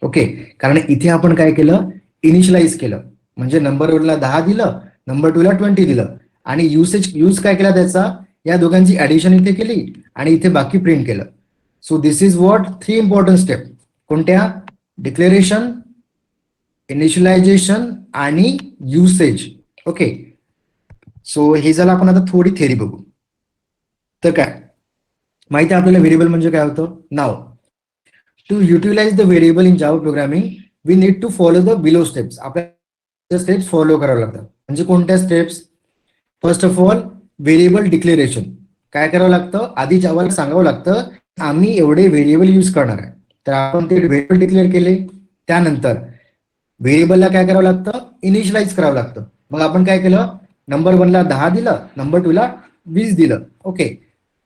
ओके, कारण इथे आपण काय केलं? इनिशियलाइज केलं. म्हणजे नंबर 1 ला 10 दिलं, नंबर 2 ला 20 दिलं, आणि यूज काय केला त्याचा? या दोघांची ऍडिशन इथे केली आणि इथे बाकी प्रिंट केलं. So this is what 3 important step. कोणत्या? डिक्लेरेशन, इनिशियलायझेशन आणि युसेज. ओके, सो हे झालं. आपण आता थोडी थेरी बघू. तर काय माहिती आहे आपल्याला व्हेरिएबल म्हणजे काय होतं? Now to utilise the variable in Java programming we need to follow the below steps. आपल्याला स्टेप्स फॉलो करावं लागतात. म्हणजे कोणत्या steps? First of all variable declaration. काय करावं लागतं? आधी जावाला सांगावं लागतं आम्ही एवढे व्हेरिएबल यूज करणार आहे, तर आपण ते व्हेरिएबल डिक्लेअर केले. त्यानंतर व्हेरिएबलला काय करावं लागतं? इनिशियलाइज करावं लागतं. मग आपण काय केलं? नंबर 1 ला 10 दिलं, नंबर 2 ला 20 दिलं. ओके,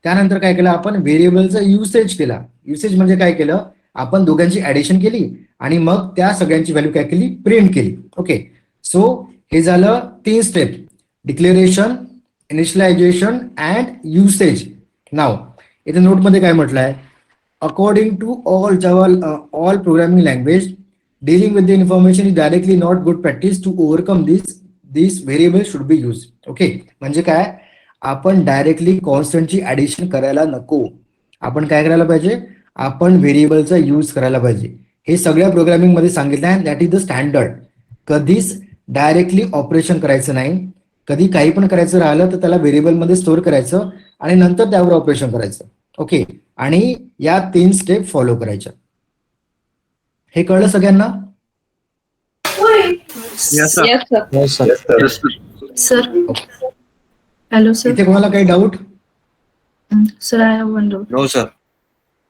त्यानंतर काय केलं? आपण व्हेरिएबलचा युसेज केला. युसेज म्हणजे काय केलं? आपण दोघांची ऍडिशन केली आणि मग त्या सगळ्यांची व्हॅल्यू काय केली? प्रिंट केली. ओके, सो हे झालं 3 step: declaration, initialisation and usage. नाव इथे नोटमध्ये काय म्हटलंय? According to all Java all programming language dealing with the information is directly not good practice. To overcome this variable should be used. Okay, म्हणजे काय? आपण डायरेक्टली कॉन्स्टंटची ऍडिशन करायला नको. आपण काय करायला पाहिजे? आपण व्हेरिएबलचा यूज करायला पाहिजे. हे सगळ्या प्रोग्रामिंग मध्ये सांगितलं आहे. That is the standard. कधीच डायरेक्टली ऑपरेशन करायचं नाही. कधी काही पण करायचं राहिलं तर त्याला व्हेरिएबल मध्ये स्टोअर करायचं आणि नंतर त्यावर ऑपरेशन करायचं. ओके, आणि या 3 स्टेप फॉलो करायच्या. हे कळलं सगळ्यांना? Yes, sir. Sir Sir, hello, sir. इथे कोणाला काही doubt? Sir, I have one doubt. No sir.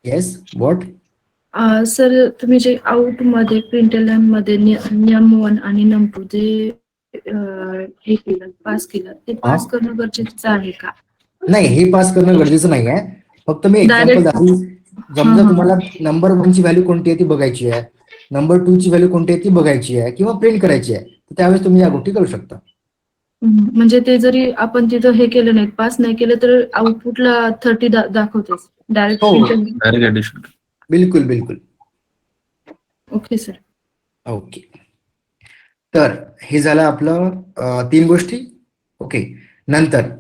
Yes, what? Sir, तुम्ही जे आउट मध्ये प्रिंटलाइन मध्ये नियम 1 आणि नंबर जे हे केलं, पास केलं, ते पास करणं गरजेचं आहे का? नाही, हे पास करणं गरजेचं नाही आहे. फक्त मी एक्झाम्पल Direct- दाखवू. समजा तुम्हाला नंबर 1 ची व्हॅल्यू कोणती आहे ती बघायची आहे, नंबर 2 ची व्हॅल्यू कोणती आहे ती बघायची आहे, किंवा प्रिंट करायची आहे, तर त्यावेळेस तुम्ही या गोष्टी करू शकता. म्हणजे ते जरी आपण तिथं हे केलं नाही, पास नाही केलं, तर आउटपुटला 30 दाखवतेच डायरेक्ट. हो. Direct addition. बिलकुल बिलकुल. Okay sir. ओके, तर हे झालं आपलं 3 गोष्टी. ओके, नंतर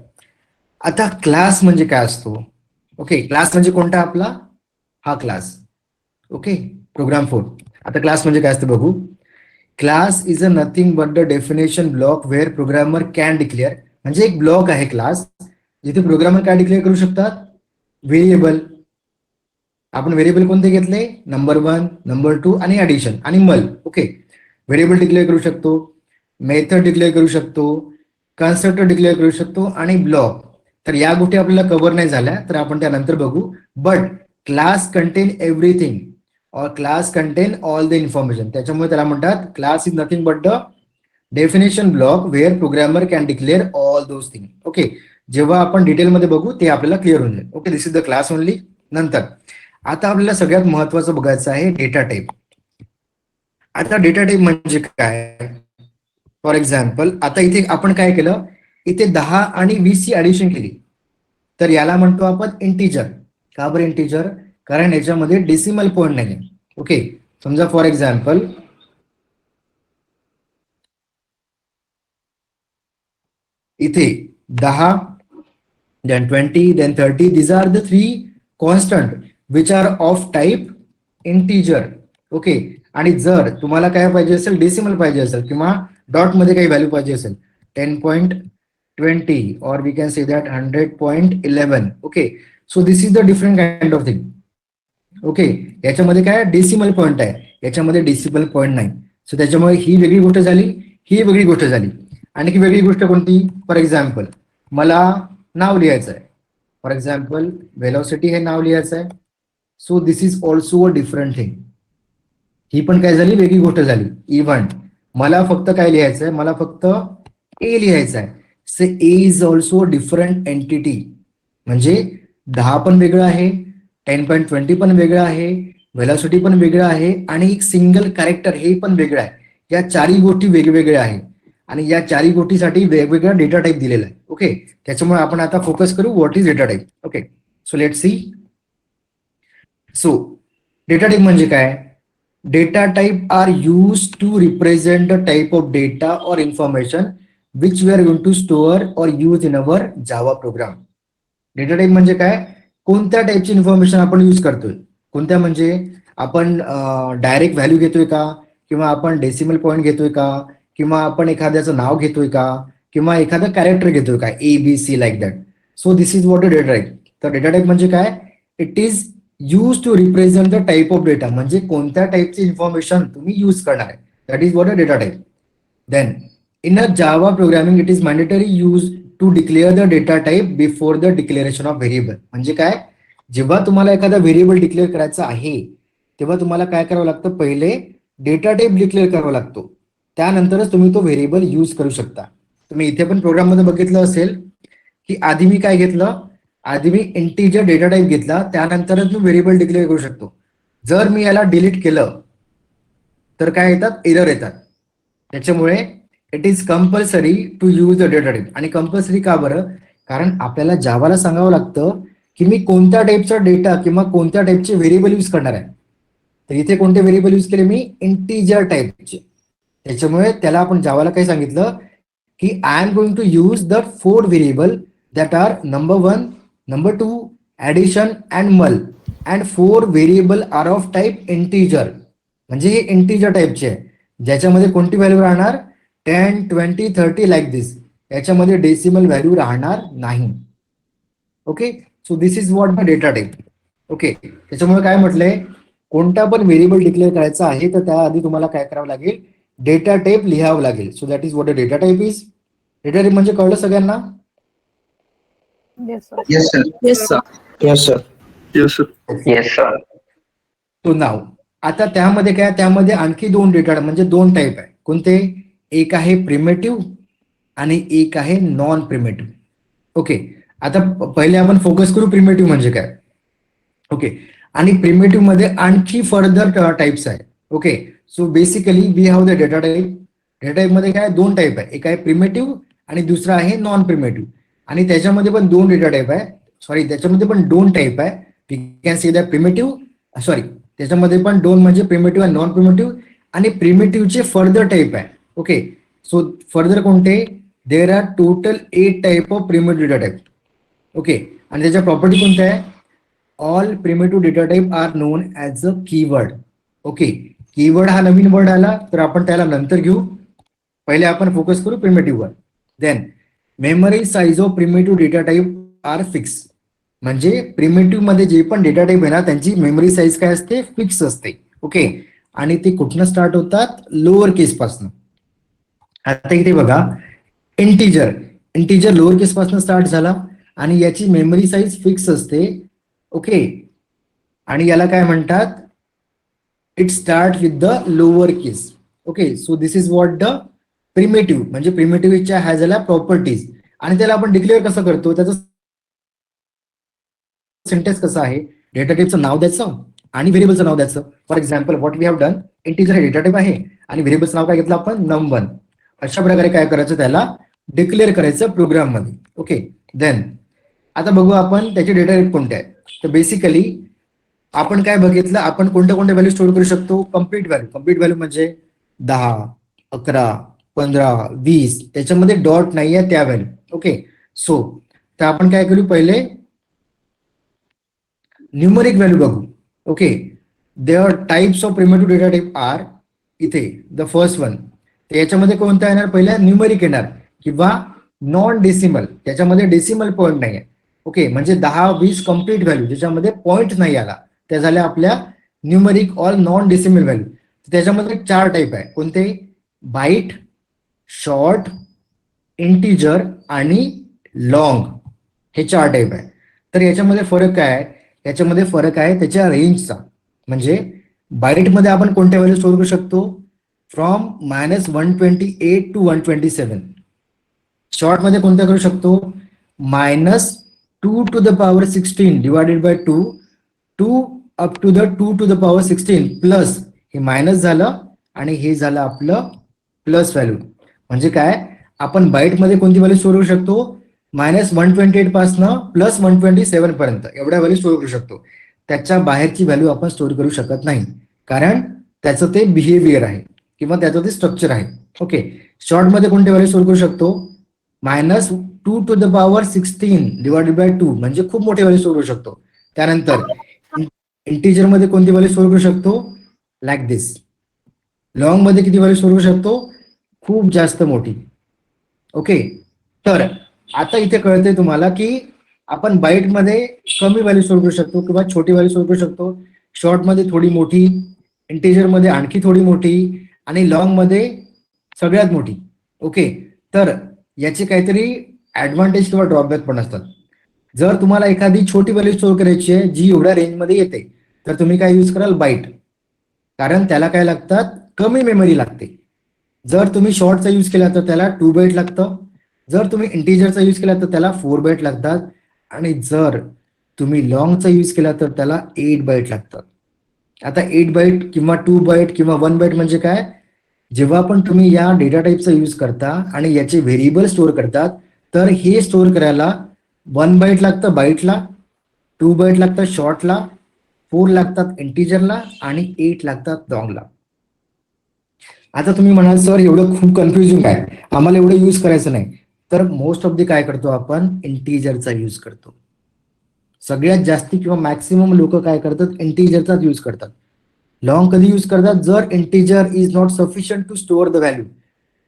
आता क्लास म्हणजे काय असतो? ओके, क्लास म्हणजे कोणता? आपला हा क्लास. Okay, programme 4. आता क्लास म्हणजे काय असतं बघू. Class is a nothing but the definition block where programmer can declare. म्हणजे एक ब्लॉक आहे क्लास, जिथे प्रोग्रामर काय डिक्लेअर करू शकतात? व्हेरिएबल. आपण व्हेरिएबल कोणते घेतले? नंबर 1, नंबर 2 आणि ऍडिशन आणि मल. ओके, व्हेरिएबल डिक्लेअर करू शकतो, मेथड डिक्लेअर करू शकतो, कन्स्ट्रक्टर डिक्लेअर करू शकतो आणि ब्लॉक. तर या गोष्टी आपल्याला कव्हर नाही झाल्या, तर आपण त्यानंतर बघू. बट क्लास कंटेन एव्हरीथिंग और class contain all the information. त्याच्यामुळे त्याला म्हणतात class is nothing but the definition block where programmer can declare all those thing. Okay, जेव्हा आपण डिटेलमध्ये बघू ते आपल्याला क्लिअर होऊन जाईल. Okay, this is the class only. नंतर आता आपल्याला सगळ्यात महत्वाचं बघायचं आहे डेटा टाईप. आता डेटा टाईप म्हणजे काय? फॉर एक्झाम्पल, आता इथे आपण काय केलं? इथे 10 आणि 20 ची ऍडिशन केली, तर याला म्हणतो आपण इंटिजर. का बरं इंटिजर? कारण याच्यामध्ये डेसिमल पॉईंट नाही. ओके, समजा फॉर एक्झाम्पल इथे 10, then 20, then 30. These are the 3 constant which are of type integer. Okay, आणि जर तुम्हाला काय पाहिजे असेल? डेसिमल पाहिजे असेल किंवा डॉट मध्ये काही व्हॅल्यू पाहिजे असेल, 10.20 or we can say that 100.11. Okay, so this is the different kind of thing. Okay, याच्यामध्ये काय डेसिमल पॉईंट आहे, याच्यामध्ये डेसिमल पॉईंट नाही. सो त्याच्यामुळे ही वेगळी गोष्ट झाली, ही वेगळी गोष्ट झाली. आणखी वेगळी गोष्ट कोणती? फॉर एक्झाम्पल मला नाव लिहायचं आहे. फॉर एक्झाम्पल व्हेलॉसिटी हे नाव लिहायचं आहे. So this is also a different thing. ही पण काय झाली? वेगळी गोष्ट झाली. इव्हन मला फक्त काय लिहायचं आहे? मला फक्त ए लिहायचं आहे. से ए इज ऑल्सो डिफरंट एंटिटी. म्हणजे 10 पण वेगळं आहे, 10.20 पण वेगळं आहे, व्हेलॉसिटी पण वेगळं आहे आणि एक सिंगल कॅरेक्टर हे पण वेगळं आहे. या चारही गोष्टी वेगवेगळ्या आहेत आणि या चारही गोष्टीसाठी वेगवेगळा डेटा टाईप दिलेला आहे. ओके, त्याच्यामुळे आपण आता फोकस करू what is data type. Okay, so let see. So data type म्हणजे काय? Data type are use to represent the type of data और information which we are going to store और use in our Java program. Data type म्हणजे काय? कोणत्या टाईपची information आपण use करतोय. कोणत्या म्हणजे आपण डायरेक्ट व्हॅल्यू घेतोय का, किंवा आपण डेसिमल पॉईंट घेतोय का, किंवा आपण एखाद्याचं नाव घेतोय का, किंवा एखादं कॅरेक्टर घेतोय का, ABC like that. So this is what a data type. तर डेटा टाईप म्हणजे काय? It is use to represent the type of data. म्हणजे कोणत्या टाईपची इन्फॉर्मेशन तुम्ही यूज करणार आहे. That is what a data type. Then in a Java programming, it is mandatory use to declare the data type before the declaration of variable. म्हणजे काय? जेव्हा तुम्हाला एखादा व्हेरिएबल डिक्लेअर करायचा आहे तेव्हा तुम्हाला काय करावं लागतं? पहिले डेटा टाईप डिक्लेअर करावा लागतो, त्यानंतरच तुम्ही तो व्हेरिएबल यूज करू शकता. तुम्ही इथे पण प्रोग्राम मध्ये बघितलं असेल की आधी मी काय घेतलं? आधी मी इंटिजर डेटा टाईप घेतला, त्यानंतरच मी व्हेरिएबल डिक्लेअर करू शकतो. जर मी याला डिलीट केलं तर काय येतात? एरर येतात. त्याच्यामुळे it is compulsory to use the data type. आणि कंपल्सरी का बरं? कारण आपल्याला जावाला सांगावं लागतं की मी कोणत्या टाईपचा डेटा किंवा कोणत्या टाईपचे व्हेरिएबल यूज करणार आहे. तर इथे कोणते व्हेरिएबल यूज केले मी? इंटिजर टाईपचे. त्याच्यामुळे त्याला आपण जावाला काय सांगितलं की I am going to use the 4 variable that are number 1, number 2, addition and mul, and 4 variable are of type integer. म्हणजे हे इंटिजर टाईपचे आहे, ज्याच्यामध्ये कोणती व्हॅल्यू राहणार? 10, 20, 30 लाईक दिस. याच्यामध्ये डेसिमल व्हॅल्यू राहणार नाही. Okay, so this is what the data type. Okay, त्याच्यामुळे काय म्हटलंय? कोणता पण व्हेरिएबल डिक्लेअर करायचा आहे तर त्याआधी तुम्हाला काय करावं लागेल? डेटा टाईप लिहावं लागेल. So that is what a data type is. Data type म्हणजे कळलं सगळ्यांना? Yes, sir. Yes, sir. Yes sir. Yes, sir. Yes, sir. Yes, sir. तो नाव. आता त्यामध्ये काय? त्यामध्ये आणखी 2 डेटा म्हणजे 2 टाईप आहे. कोणते? एक आहे प्रिमेटिव्ह आणि एक आहे नॉन प्रिमेटिव्ह. ओके, आता पहिले आपण फोकस करू प्रिमेटिव्ह म्हणजे काय. ओके, आणि प्रिमेटिव्ह मध्ये आणखी फर्दर टाइप्स आहे. Okay, so basically we have the data type. Data type मध्ये काय? 2 टाईप आहे. एक आहे प्रिमेटिव्ह आणि दुसरा आहे नॉन प्रिमेटिव्ह. आणि त्याच्यामध्ये पण 2 डेटा टाईप आहे. सॉरी, त्याच्यामध्ये पण 2 टाईप आहे. We can see that primitive, sorry, त्याच्यामध्ये पण 2 म्हणजे प्रिमेटिव्ह आणि नॉन प्रिमेटिव्ह. आणि प्रिमेटिव्हचे फर्दर टाईप आहे. ओके, सो फर्दर कोणते? There are total 8 type of primitive data type. Okay, आणि त्याच्या प्रॉपर्टी कोणत्या आहे? All primitive data type are known as a keyword. Okay, keyword हा नवीन वर्ड आला तर आपण त्याला नंतर घेऊ. पहिले आपण फोकस करू प्रिमेटिव्ह वर. Then memory size of primitive data type are fix. म्हणजे प्रिमेटिव्ह मध्ये जे पण डेटा टाईप आहे ना त्यांची मेमरी साईज काय असते? फिक्स असते. ओके, आणि ते कुठनं स्टार्ट होतात? लोअर केस पासून. आता इथे बघा, इंटिजर लोअर केस पासून स्टार्ट झाला आणि याची मेमरी साईज फिक्स असते. ओके, आणि याला काय म्हणतात? It start with the lower case. Okay, so this is what the primitive. म्हणजे प्रिमेटिव्हच्या ह्या झाल्या प्रॉपर्टीज. आणि त्याला आपण डिक्लेअर कसं करतो? त्याचं सिंटेक्स कसं आहे? डेटा टाईपचं नाव द्यायचं आणि व्हेरिएबलचं नाव द्यायचं. For example what we have done, integer हे डेटा टाईप आहे आणि व्हेरिएबलचं नाव काय घेतलं आपण? num1. अशा प्रकारे काय करायचं? त्याला डिक्लेअर करायचं प्रोग्राम मध्ये. ओके, देन आता बघू आपण त्याचे डेटा टाईप कोणते आहेत. तर बेसिकली आपण काय बघितलं? आपण कोणत्या कोणत्या व्हॅल्यू स्टोअर करू शकतो? Complete value. कम्प्लीट व्हॅल्यू म्हणजे 10, 11, 15, 20. त्याच्यामध्ये डॉट नाही आहे त्या व्हॅल्यू. ओके, सो तर आपण काय करू? पहिले न्यूमरिक व्हॅल्यू बघू. Okay, there types of primitive data type are. इथे द फर्स्ट वन. तर याच्यामध्ये कोणता येणार? पहिला न्यूमरिक येणार किंवा नॉन डेसिमल. त्याच्यामध्ये डेसिमल पॉईंट नाही आहे. ओके, म्हणजे 10, 20 कम्प्लीट व्हॅल्यू ज्याच्यामध्ये पॉईंट नाही आला त्या झाल्या आपल्या numeric all non decimal value. त्याच्यामध्ये 4 टाईप आहे. कोणते? बाईट, शॉर्ट, इंटिजर आणि लॉंग हे 4 टाईप आहे. तर याच्यामध्ये फरक काय आहे? याच्यामध्ये फरक आहे त्याच्या रेंजचा. म्हणजे बाईटमध्ये आपण कोणत्या व्हॅल्यू स्टोअर करू शकतो? From -128 to 127. शॉर्टमध्ये कोणत्या करू शकतो? -2 to the power 16 divided by 2 to up to the 2 to the power 16 plus हे मायनस झालं आणि हे झालं आपलं प्लस व्हॅल्यू. म्हणजे काय? आपण बाईटमध्ये कोणती व्हॅल्यू स्टोअर करू शकतो? -128 पासनं +127 पर्यंत एवढ्या व्हॅल्यू स्टोअर करू शकतो. त्याच्या बाहेरची व्हॅल्यू आपण स्टोअर करू शकत नाही, कारण त्याचं ते बिहेवियर आहे किंवा त्याचं ते स्ट्रक्चर आहे. ओके. शॉर्टमध्ये कोणती व्हॅल्यू स्टोअर करू शकतो? -2 to the power 16 divided by 2 म्हणजे खूप मोठी व्हॅल्यू स्टोअर करू शकतो. त्यानंतर इंटिजर मध्ये कोणती व्हॅल्यू स्टोअर करू शकतो? लाईक दिस. लॉंग मध्ये किती व्हॅल्यू स्टोअर करू शकतो? खूप जास्त मोठी. ओके. तर आता इथे कळतंय तुम्हाला की आपण बाईट मध्ये कमी व्हॅल्यू स्टोअर करू शकतो किंवा छोटी व्हॅल्यू स्टोअर करू शकतो. शॉर्ट मध्ये थोडी मोठी, इंटिजर मध्ये आणखी थोडी मोठी आणि लॉंग मध्ये सगळ्यात मोठी. ओके. तर याचे काहीतरी ऍडव्हान्टेज किंवा ड्रॉबॅक पण असतात. जर तुम्हाला एखादी छोटी व्हॅल्यू स्टोअर करायची आहे जी एवढ्या रेंजमध्ये येते, तर तुम्ही काय यूज कराल? बाईट. कारण त्याला काय लागतात? कमी मेमरी लागते. जर तुम्ही शॉर्टचा यूज केला तर त्याला 2 बाईट लागतं. जर तुम्ही इंटिजरचा यूज केला तर त्याला 4 बाईट लागतात. आणि जर तुम्ही लॉंगचा यूज केला तर त्याला 8 बाईट लागतात. आता 8 बाईट किंवा 2 बाईट किंवा 1 बाईट म्हणजे काय? जेव्हा पण तुम्ही या डेटा टाईपचा यूज करता आणि याचे व्हेरिएबल स्टोअर करतात, तर हे स्टोअर करायला 1 बाईट लागतं बाईटला, 2 बाईट लागतं शॉर्टला, 4 लागतात इंटिजरला आणि 8 लागतात लॉंगला. आता तुम्ही म्हणाल सर एवढं खूप कन्फ्युजिंग आहे, आम्हाला एवढं यूज करायचं नाही. तर मोस्ट ऑफ दी काय करतो आपण? इंटिजरचा यूज करतो. सगळ्यात जास्ती किंवा मॅक्सिमम लोक काय करतात? इंटिजरचाच यूज करतात. लॉंग कधी यूज करतात? जर integer is not sufficient to store the value.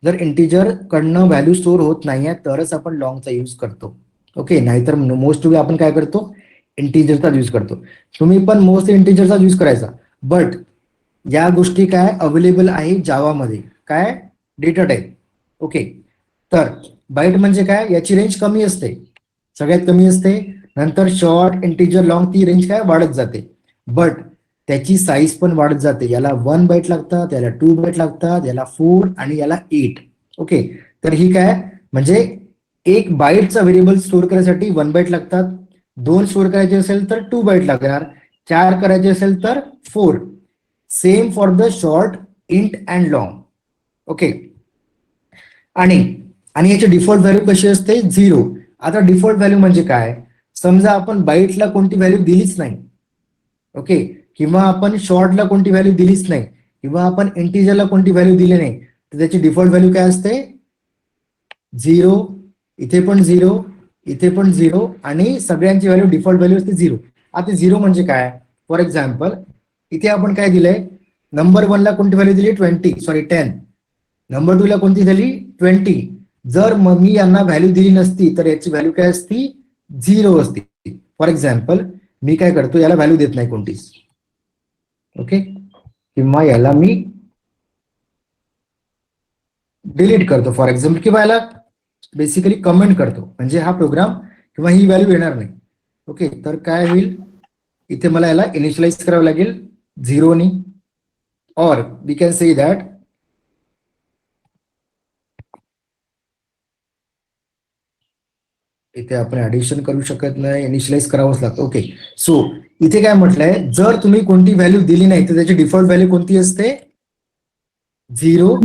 जर इंटिजर कडनं व्हॅल्यू स्टोअर होत नाहीये तरच आपण लॉंगचा यूज करतो. ओके. नाहीतर मोस्टली आपण काय करतो? इंटिजरचा यूज करतो. तुम्ही पण मोस्टली इंटिजरचा यूज करायचा. बट या गोष्टी काय अवेलेबल आहे जावामध्ये? काय? Data type. ओके. तर बाईट म्हणजे काय? याची रेंज कमी असते, सगळ्यात कमी असते. नंतर शॉर्ट, इंटिजर, लॉंग ती रेंज काय वाढत जाते. बट त्याची साईज पण वाढत जाते. याला 1 बाईट लागतात, याला 2 बाईट लागतात, याला 4 आणि याला 8. ओके. तर ही काय म्हणजे एक बाईटचा व्हेरिएबल स्टोअर करायसाठी 1 बाईट लागतात. 2 स्टोअर करायचे असेल तर 2 बाईट लागणार. 4 करायचे असेल तर 4. Same for the short, int and long. Okay. आणि याची डिफॉल्ट व्हॅल्यू कशी असते? 0. आता डिफॉल्ट व्हॅल्यू म्हणजे काय? समजा आपण बाईटला कोणती व्हॅल्यू दिलीच नाही. ओके. किंवा आपण शॉर्टला कोणती व्हॅल्यू दिलीच नाही किंवा आपण इंटिजरला कोणती व्हॅल्यू दिली नाही, तर त्याची डिफॉल्ट व्हॅल्यू काय असते? 0. इथे पण 0, इथे पण 0 आणि सगळ्यांची व्हॅल्यू डिफॉल्ट व्हॅल्यू असते 0. आता 0 म्हणजे काय? फॉर एक्झाम्पल इथे आपण काय दिलंय? नंबर 1 ला कोणती व्हॅल्यू दिली? 10. नंबर 2 ला कोणती झाली? 20. जर मग मी यांना व्हॅल्यू दिली नसती तर याची व्हॅल्यू काय असती? 0 असती. फॉर एक्झाम्पल मी काय करतो? याला व्हॅल्यू देत नाही कोणतीच. ओके. किंवा याला मी डिलीट करतो फॉर एक्झाम्पल, किंवा याला बेसिकली कमेंट करतो, म्हणजे हा प्रोग्राम किंवा ही व्हॅल्यू येणार नाही. ओके. तर काय होईल? इथे मला याला इनिशियलाइज करावं लागेल 0 नी, और वी कॅन से दॅट इथे आपण ऍडिशन करू शकत नाही, इनिशियलाइज करावंच लागतं. ओके. सो इथे काय म्हटलंय? जर तुम्ही कोणती व्हॅल्यू दिली नाही तर त्याची डिफॉल्ट व्हॅल्यू कोणती असते? 0.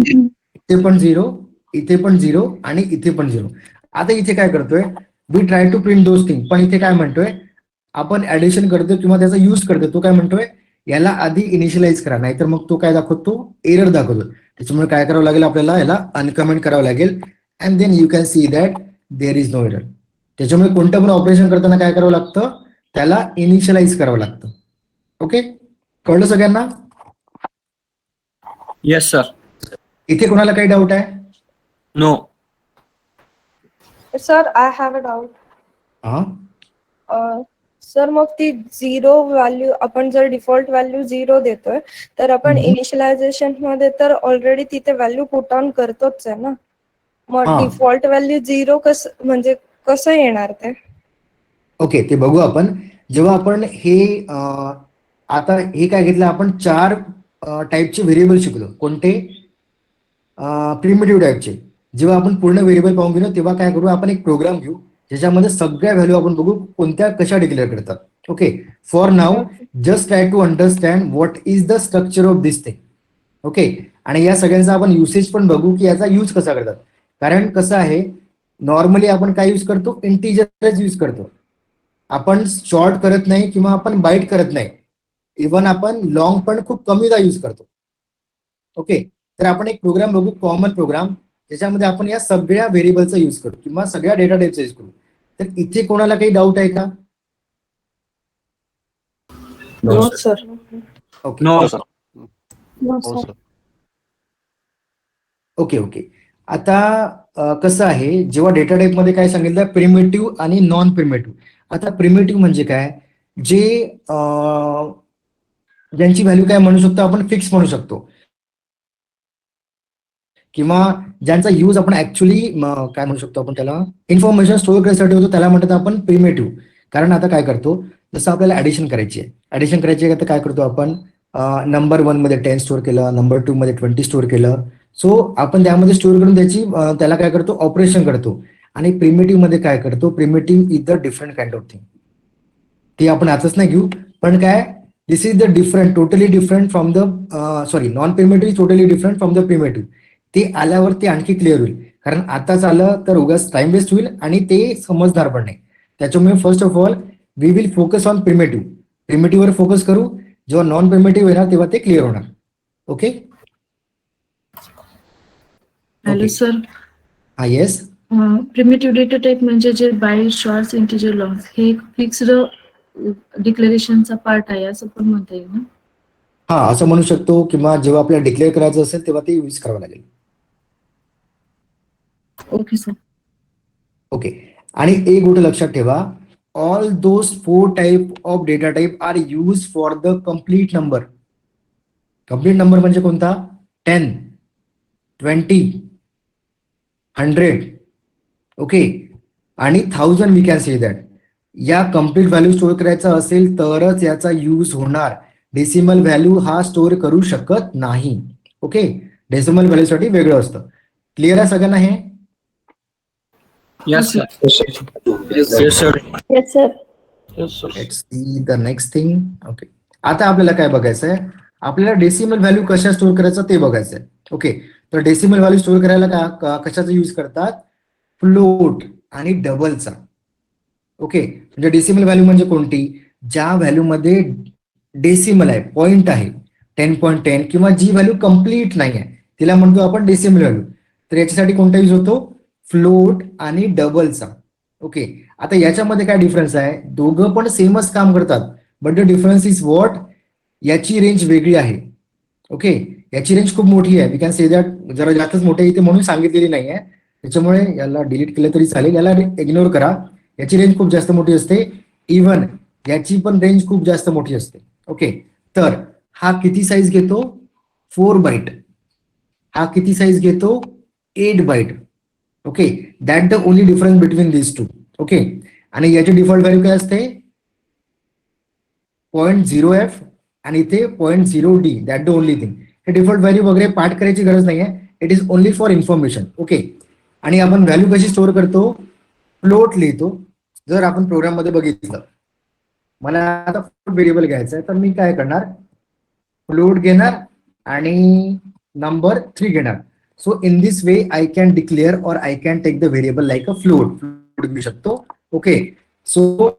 इथे पण 0, इथे पण 0 आणि इथे पण 0. आता इथे काय करतोय? We try to print those thing. पण इथे काय म्हणतोय? आपण ऍडिशन करतोय किंवा त्याचा यूज करतोय. तो काय म्हणतोय? याला आधी इनिशियलाइज करा, नाहीतर मग तो काय दाखवतो? एरर दाखवतो. त्याच्यामुळे काय करावं लागेल आपल्याला? याला अनकमेंट करावं लागेल. And then you can see that there is no error. त्याच्यामुळे कोणतं पण ऑपरेशन करताना काय करावं लागतं? त्याला इनिशियलाइज करावं लागतं. ओके. कळलं सगळ्यांना? Yes, sir. इथे कोणाला काही डाऊट आहे? No. Sir I have a doubt. हा. सर मग ती 0 व्हॅल्यू आपण जर डिफॉल्ट व्हॅल्यू 0 देतोय तर आपण इनिशियलायझेशन मध्ये तर ऑलरेडी तिथे व्हॅल्यू पुट ऑन करतोच आहे ना. मग हा. डिफॉल्ट व्हॅल्यू 0 म्हणजे कसं येणार ते? ओके, ते बघू आपण. जेव्हा आपण हे आता हे काय घेतलं आपण, 4 टाईपचे व्हेरिएबल शिकलो. कोणते? प्रिमिटिव्ह टाईपचे. जेव्हा आपण पूर्ण व्हेरिएबल पाहून घेऊ तेव्हा काय करू, आपण एक प्रोग्राम घेऊ ज्याच्यामध्ये सगळ्या व्हॅल्यू आपण बघू कोणत्या कशा डिक्लेअर करतात. Okay, for now just try to understand what is the structure of this thing. Okay, आणि या सगळ्यांचा आपण युसेज पण बघू की याचा यूज कसा करतात. कारण कसं आहे, नॉर्मली आपण काय यूज करतो, इंटिजरच यूज करतो. आपण शॉर्ट करत नाही किंवा आपण बाईट करत नाही. इव्हन आपण लॉंग पण खूप कमीदा यूज करतो. ओके, तर आपण एक प्रोग्राम बघू, कॉमन प्रोग्राम, ज्याच्यामध्ये आपण या सगळ्या व्हेरिएबलचा यूज करू किंवा सगळ्या डेटा टाईपचा यूज करू. तर इथे कोणाला काही डाऊट आहे का? No sir. Okay no sir. No हो सर. सर. Okay okay. आता कसं आहे, जेव्हा डेटा टाईप मध्ये काय सांगितलं, प्रिमिटिव्ह आणि नॉन प्रिमिटिव्ह. आता प्रिमिटिव्ह म्हणजे काय, जे ज्यांची व्हॅल्यू काय म्हणू शकतो आपण, फिक्स म्हणू शकतो, किंवा ज्यांचा यूज आपण ऍक्च्युली काय म्हणू शकतो आपण त्याला, इन्फॉर्मेशन स्टोअर करण्यासाठी होतो, त्याला म्हणतात आपण प्रिमिटिव्ह. कारण आता काय करतो, जसं आपल्याला ऍडिशन करायची आहे, तर काय करतो आपण, नंबर 1 मध्ये 10 स्टोअर केलं, नंबर 2 मध्ये 20 स्टोअर केलं. सो आपण त्यामध्ये स्टोअर करून त्याला काय करतो, ऑपरेशन करतो. आणि प्रिमिटिव्ह मध्ये काय करतो, primitive is the different kind of thing. ती आपण आताच नाही घेऊ, पण काय, this is the different, totally different from the non primitive, totally different from the primitive. ते आल्यावर ते आणखी क्लिअर होईल. कारण आताच आलं तर उगाच टाइम वेस्ट होईल आणि ते समजणार पण नाही. त्याच्यामुळे first of all we will focus on primitive. प्रिमिटिव्हवर फोकस करू. जेव्हा नॉन प्रिमिटिव्ह येणार तेव्हा ते क्लिअर होणार. ओके. Hello sir. हा, येस. प्रिमिटिव्ह डेटा टाइप म्हणजे जे बाईट, शॉर्ट्स, इंटिजर, लॉंग हे फिक्स्ड डिक्लेरेशनचा पार्ट आहे असं पण म्हणता येईल ना? हा, असं म्हणू शकतो. किंवा जेव्हा आपल्याला डिक्लेअर करायचं असेल तेव्हा ते यूज करावं लागेल. Okay sir. ओके. आणि एक गोष्ट लक्षात ठेवा, all those 4 type of data type are use for the complete number. Complete number म्हणजे कोणता? 10, 20, 100. ओके, आणि 1000 वी कॅन से दॅट. या कम्प्लीट व्हॅल्यू स्टोअर करायचा असेल तरच याचा यूज होणार. डेसिमल व्हॅल्यू हा स्टोअर करू शकत नाही. ओके, डेसिमल व्हॅल्यू साठी वेगळं असतं. क्लिअर आहे सगळ्यांना हे? Yes, sir. Yes, sir. Yes sir. Yes, sir. Let's see the next thing. Okay, आता आपल्याला काय बघायचं आहे, आपल्याला डेसिमल व्हॅल्यू कशा स्टोअर करायचं ते बघायचं आहे. ओके, तर डेसिमल व्हॅल्यू स्टोअर करायला कशाचा यूज करतात? फ्लोट आणि डबलचा. ओके, म्हणजे डेसिमल व्हॅल्यू म्हणजे कोणती? ज्या व्हॅल्यू मध्ये डेसिमल आहे, पॉइंट आहे, 10.10, किंवा जी व्हॅल्यू कम्प्लीट नाही आहे तिला म्हणतो आपण डेसिमल व्हॅल्यू. तर याच्यासाठी कोणता यूज होतो? फ्लोट आणि डबलचा. ओके, आता याच्यामध्ये काय डिफरन्स आहे? दोघं पण सेमच काम करतात, but the difference is what, याची रेंज वेगळी आहे. ओके, याची रेंज खूप मोठी आहे. वी कॅन से दॅट, जरा जास्तच मोठी इथे म्हणून सांगितलेली नाही आहे, त्याच्यामुळे याला डिलीट केलं तरी चालेल, याला इग्नोर करा. याची रेंज खूप जास्त मोठी असते. इव्हन याची पण रेंज खूप जास्त मोठी असते. ओके, तर हा किती साईज घेतो? 4 बाईट. हा किती साईज घेतो? 8 byte. Okay, that the only difference between this two. Okay, आणि याची डिफॉल्ट व्हॅल्यू काय असते? 0.0f आणि इथे 0.0d. That the only thing. हे डिफॉल्ट व्हॅल्यू वगैरे पाठ करायची गरज नाही आहे. It is only for information. Okay, आणि आपण व्हॅल्यू कशी स्टोअर करतो? फ्लोट लिहितो. जर आपण प्रोग्राम मध्ये बघितलं, मला आता फ्लोट व्हेरिएबल घ्यायचा आहे, तर मी काय करणार? फ्लोट घेणार आणि नंबर 3 घेणार. So in this way I can declare और I can take the variable like a float. Float घेऊ शकतो. ओके, सो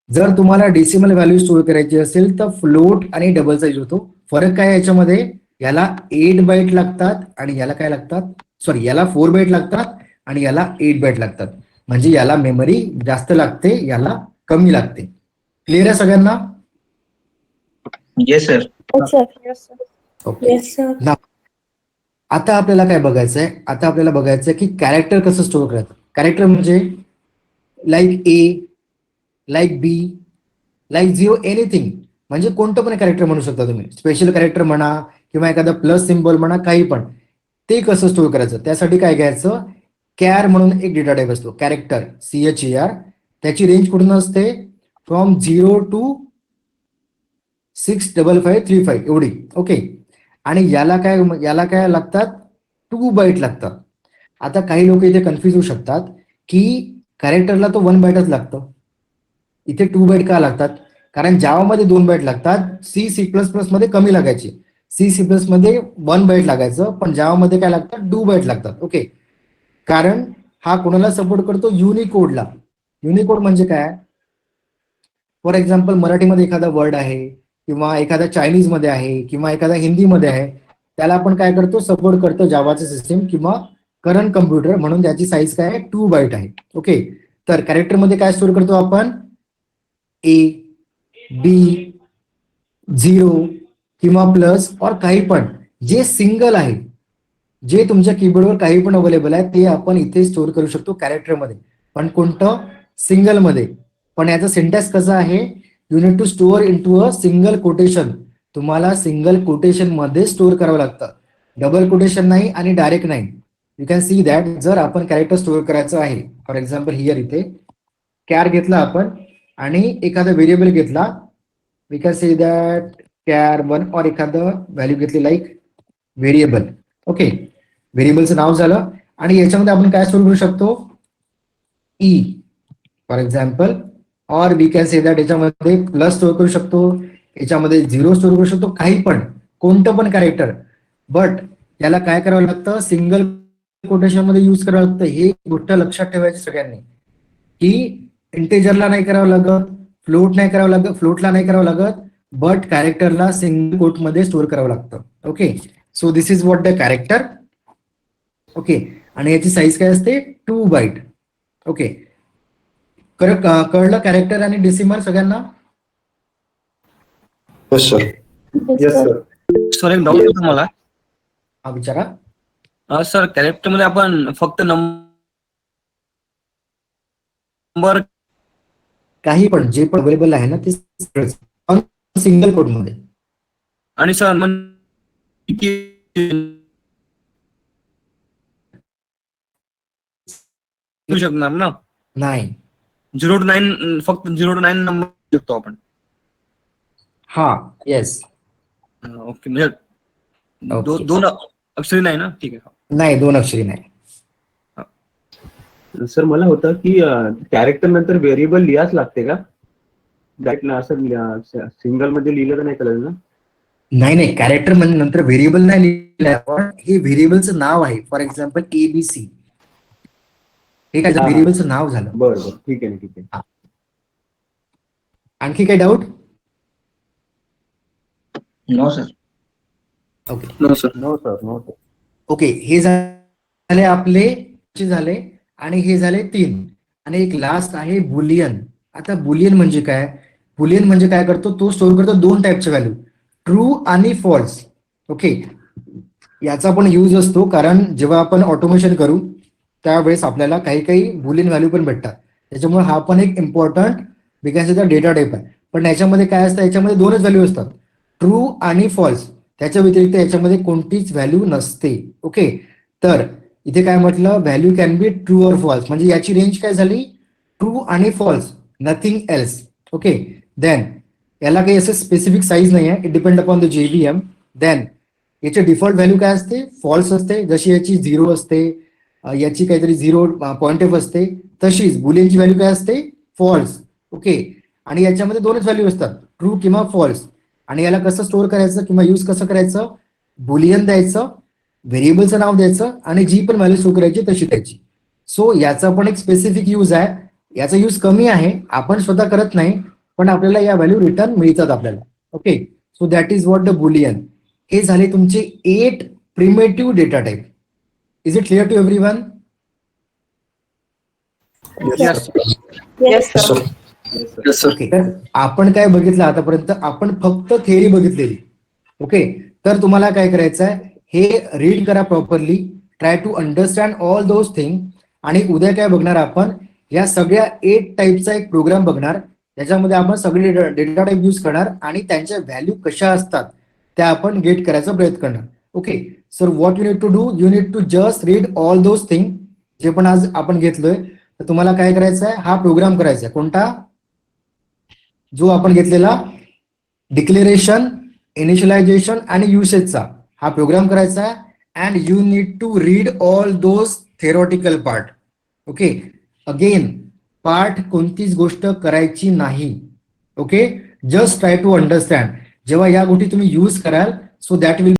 जर तुम्हाला डेसिमल व्हॅल्यू स्टोअर करायची असेल तर फ्लोट आणि डबलचा यूज होतो. फरक काय याच्यामध्ये? याला 8 बाईट लागतात आणि याला काय लागतात? सॉरी, याला 4 बाईट लागतात आणि याला 8 बाईट लागतात. म्हणजे याला मेमरी जास्त लागते, याला कमी लागते. क्लिअर आहे सगळ्यांना? Yes, sir. Yes, sir. Okay. Yes sir. आता आपल्याला काय बघायचंय? आता आपल्याला बघायचंय की कॅरेक्टर कसं स्टोअर करायचं. कॅरेक्टर म्हणजे लाईक ए, लाईक बी, लाईक 0, एनिथिंग. म्हणजे कोणतं पण कॅरेक्टर म्हणू शकता तुम्ही. स्पेशल कॅरेक्टर म्हणा किंवा एखादा प्लस सिम्बॉल म्हणा, काही पण. ते कसं स्टोअर करायचं? त्यासाठी काय घ्यायचं? कॅर म्हणून एक डेटा टाईप असतो, कॅरेक्टर CHAR. त्याची रेंज कुठून असते? फ्रॉम 0 to 65535 एवढी. ओके. आणि याला काय लागतात? 2 बाईट लागतात. आता काही लोक इथे कन्फ्युज होऊ शकतात की कॅरेक्टरला तो 1 बाईटच लागतं, इथे 2 बाईट का लागतात? कारण जावामध्ये 2 बाईट लागतात, C++ मध्ये कमी लागायची. C++ मध्ये 1 बाईट लागायचं, पण जावामध्ये काय लागतात? 2 बाईट लागतात. ओके. कारण हा कोणाला सपोर्ट करतो? युनिकोडला. युनिकोड म्हणजे काय? फॉर एक्झाम्पल मराठीमध्ये एखादा वर्ड आहे किंवा एखादा चायनीज मध्ये आहे किंवा एखादा हिंदीमध्ये आहे, त्याला आपण काय करतो? सपोर्ट करतो जावाचं सिस्टीम किंवा करंट कम्प्युटर, म्हणून त्याची साईज काय आहे? 2 बाईट आहे. ओके. तर कॅरेक्टर मध्ये काय स्टोअर करतो आपण? A, B, 0 किंवा प्लस और काही पण जे सिंगल आहे, जे तुमच्या कीबोर्डवर काही पण अवेलेबल आहे ते आपण इथे स्टोअर करू शकतो कॅरेक्टरमध्ये. पण कोणतं? सिंगल मध्ये. पण याचा सिंटॅक्स कसा आहे? You need to store into a single quotation. तुम्हाला सिंगल कोटेशन मध्ये स्टोअर करावं लागतं, डबल कोटेशन नाही आणि डायरेक्ट नाही. यू कॅन सी दॅट जर आपण कॅरेक्टर स्टोअर करायचं आहे, फॉर एक्झाम्पल हिअर इथे कॅर घेतला आपण आणि एखादा व्हेरिएबल घेतला, we can say that kar1 और एखादं व्हॅल्यू घेतली लाईक व्हेरिएबल. ओके. व्हेरिएबलचं नाव झालं आणि याच्यामध्ये आपण काय स्टोअर करू शकतो? E for example. और वी कॅन से दॅट याच्यामध्ये प्लस स्टोअर करू शकतो, याच्यामध्ये 0 स्टोअर करू शकतो, काही पण कोणतं पण कॅरेक्टर. बट याला काय करावं लागतं? सिंगल कोटेशन मध्ये युज करावं लागतं. हे गोष्ट लक्षात ठेवायची सगळ्यांनी की इंटेजरला नाही करावं लागत, फ्लोटला नाही करावं लागत, बट कॅरेक्टरला सिंगल कोट मध्ये स्टोअर करावं लागतं. Okay. So this is what the character. Okay. आणि याची साईज काय असते? 2 बाईट. ओके. कळलं कॅरेक्टर आणि डेसिमल सगळ्यांना? Yes, sir. Yes, sir. Sir एक डाऊट होता मला. हा विचारा. सर कॅरेक्टर मध्ये आपण फक्त नंबर काही पण जे पण अवेलेबल आहे ना ते सिंगल कोड मध्ये. आणि सर म्हणजे शकणार ना? नाही. 0 to 9 फक्त 0 to 9 नंबर शकतो आपण. हा. येस. ओके. म्हणजे Okay. दोन अक्षरी नाही ना? ठीक आहे. नाही, 2 अक्षरी नाही. सर मला होतं की कॅरेक्टर नंतर व्हेरिएबल लिहाच लागते का? डायरेक्ट असं सिंगल मध्ये लिहिलं तर नाही चालेल ना? नाही, कॅरेक्टर म्हणजे नंतर व्हेरिएबल नाही लिहिलंय आपण, हे व्हेरिएबलचं नाव आहे. फॉर एक्झाम्पल ABC, हे काय व्हेरिएबलचं नाव झालं. बरं ठीक आहे. आणखी काही doubt? No sir. Okay. No sir. No sir. Okay. हे झाले आपले झाले आणि हे झाले 3. आणि एक लास्ट आहे बुलियन. आता बुलियन म्हणजे काय? बुलियन म्हणजे काय करतो? तो स्टोअर करतो 2 टाईपचे व्हॅल्यू, ट्रू आणि फॉल्स. ओके. याचा पण यूज असतो कारण जेव्हा आपण ऑटोमेशन करू त्यावेळेस आपल्याला काही बुलियन व्हॅल्यू पण भेटतात. त्याच्यामुळे हा पण एक इम्पॉर्टंट बिकॉजचा डेटा टाईप आहे. पण याच्यामध्ये काय असतं? याच्यामध्ये 2च व्हॅल्यू असतात, ट्रू आणि फॉल्स. त्याच्या व्यतिरिक्त याच्यामध्ये कोणतीच व्हॅल्यू नसते. ओके. तर इथे काय म्हटलं? व्हॅल्यू कॅन बी ट्रू और फॉल्स, म्हणजे याची रेंज काय झाली? ट्रू आणि false, nothing else. Okay. Then याला काही असं स्पेसिफिक साईज नाही आहे, it depend upon the JVM. Then याचे डिफॉल्ट व्हॅल्यू काय असते? फॉल्स असते. जशी याची 0 असते, याची काहीतरी 0.f असते, तशीच बुलियनची व्हॅल्यू काय असते? फॉल्स. ओके. आणि याच्यामध्ये 2च व्हॅल्यू असतात, ट्रू किंवा फॉल्स. आणि याला कसं स्टोअर करायचं किंवा यूज कसं करायचं? बुलियन द्यायचं, व्हेरिएबलचं नाव द्यायचं आणि जी पण व्हॅल्यू स्टोअर करायची तशी द्यायची. सो याचा पण एक स्पेसिफिक यूज आहे. याचा यूज कमी आहे, आपण स्वतः करत नाही, पण आपल्याला या व्हॅल्यू रिटर्न मिळतात आपल्याला. Okay. So that is what the boolean. हे झाले तुमचे 8 primitive data type. Is it clear to everyone? Yes. Yes, sir. Yes, sir. Okay. तर आपण काय बघितलं आतापर्यंत? आपण फक्त थेअरी बघितलेली. ओके. तर तुम्हाला काय करायचं आहे? हे रीड करा properly, try to understand all those thing. आणि उद्या काय बघणार आपण? या सगळ्या 8 टाईपचा एक प्रोग्राम बघणार, त्याच्यामध्ये आपण सगळे डेटा टाईप यूज करणार आणि त्यांच्या व्हॅल्यू कशा असतात त्या आपण गेट करायचा प्रयत्न करणार. Okay. Sir what you need to do? You need to just read all those thing. जे पण आज आपण घेतलोय तर तुम्हाला काय करायचं आहे, हा प्रोग्राम करायचा आहे. कोणता? जो आपण घेतलेला डिक्लेरेशन, इनिशियलायझेशन आणि युसेजचा हा प्रोग्राम करायचा आहे. And you need to read all those theoretical part. Okay, again part कोणतीच गोष्ट करायची नाही. Okay, just try to understand. जेव्हा या गोष्टी तुम्ही यूज कराल, सो दॅट विल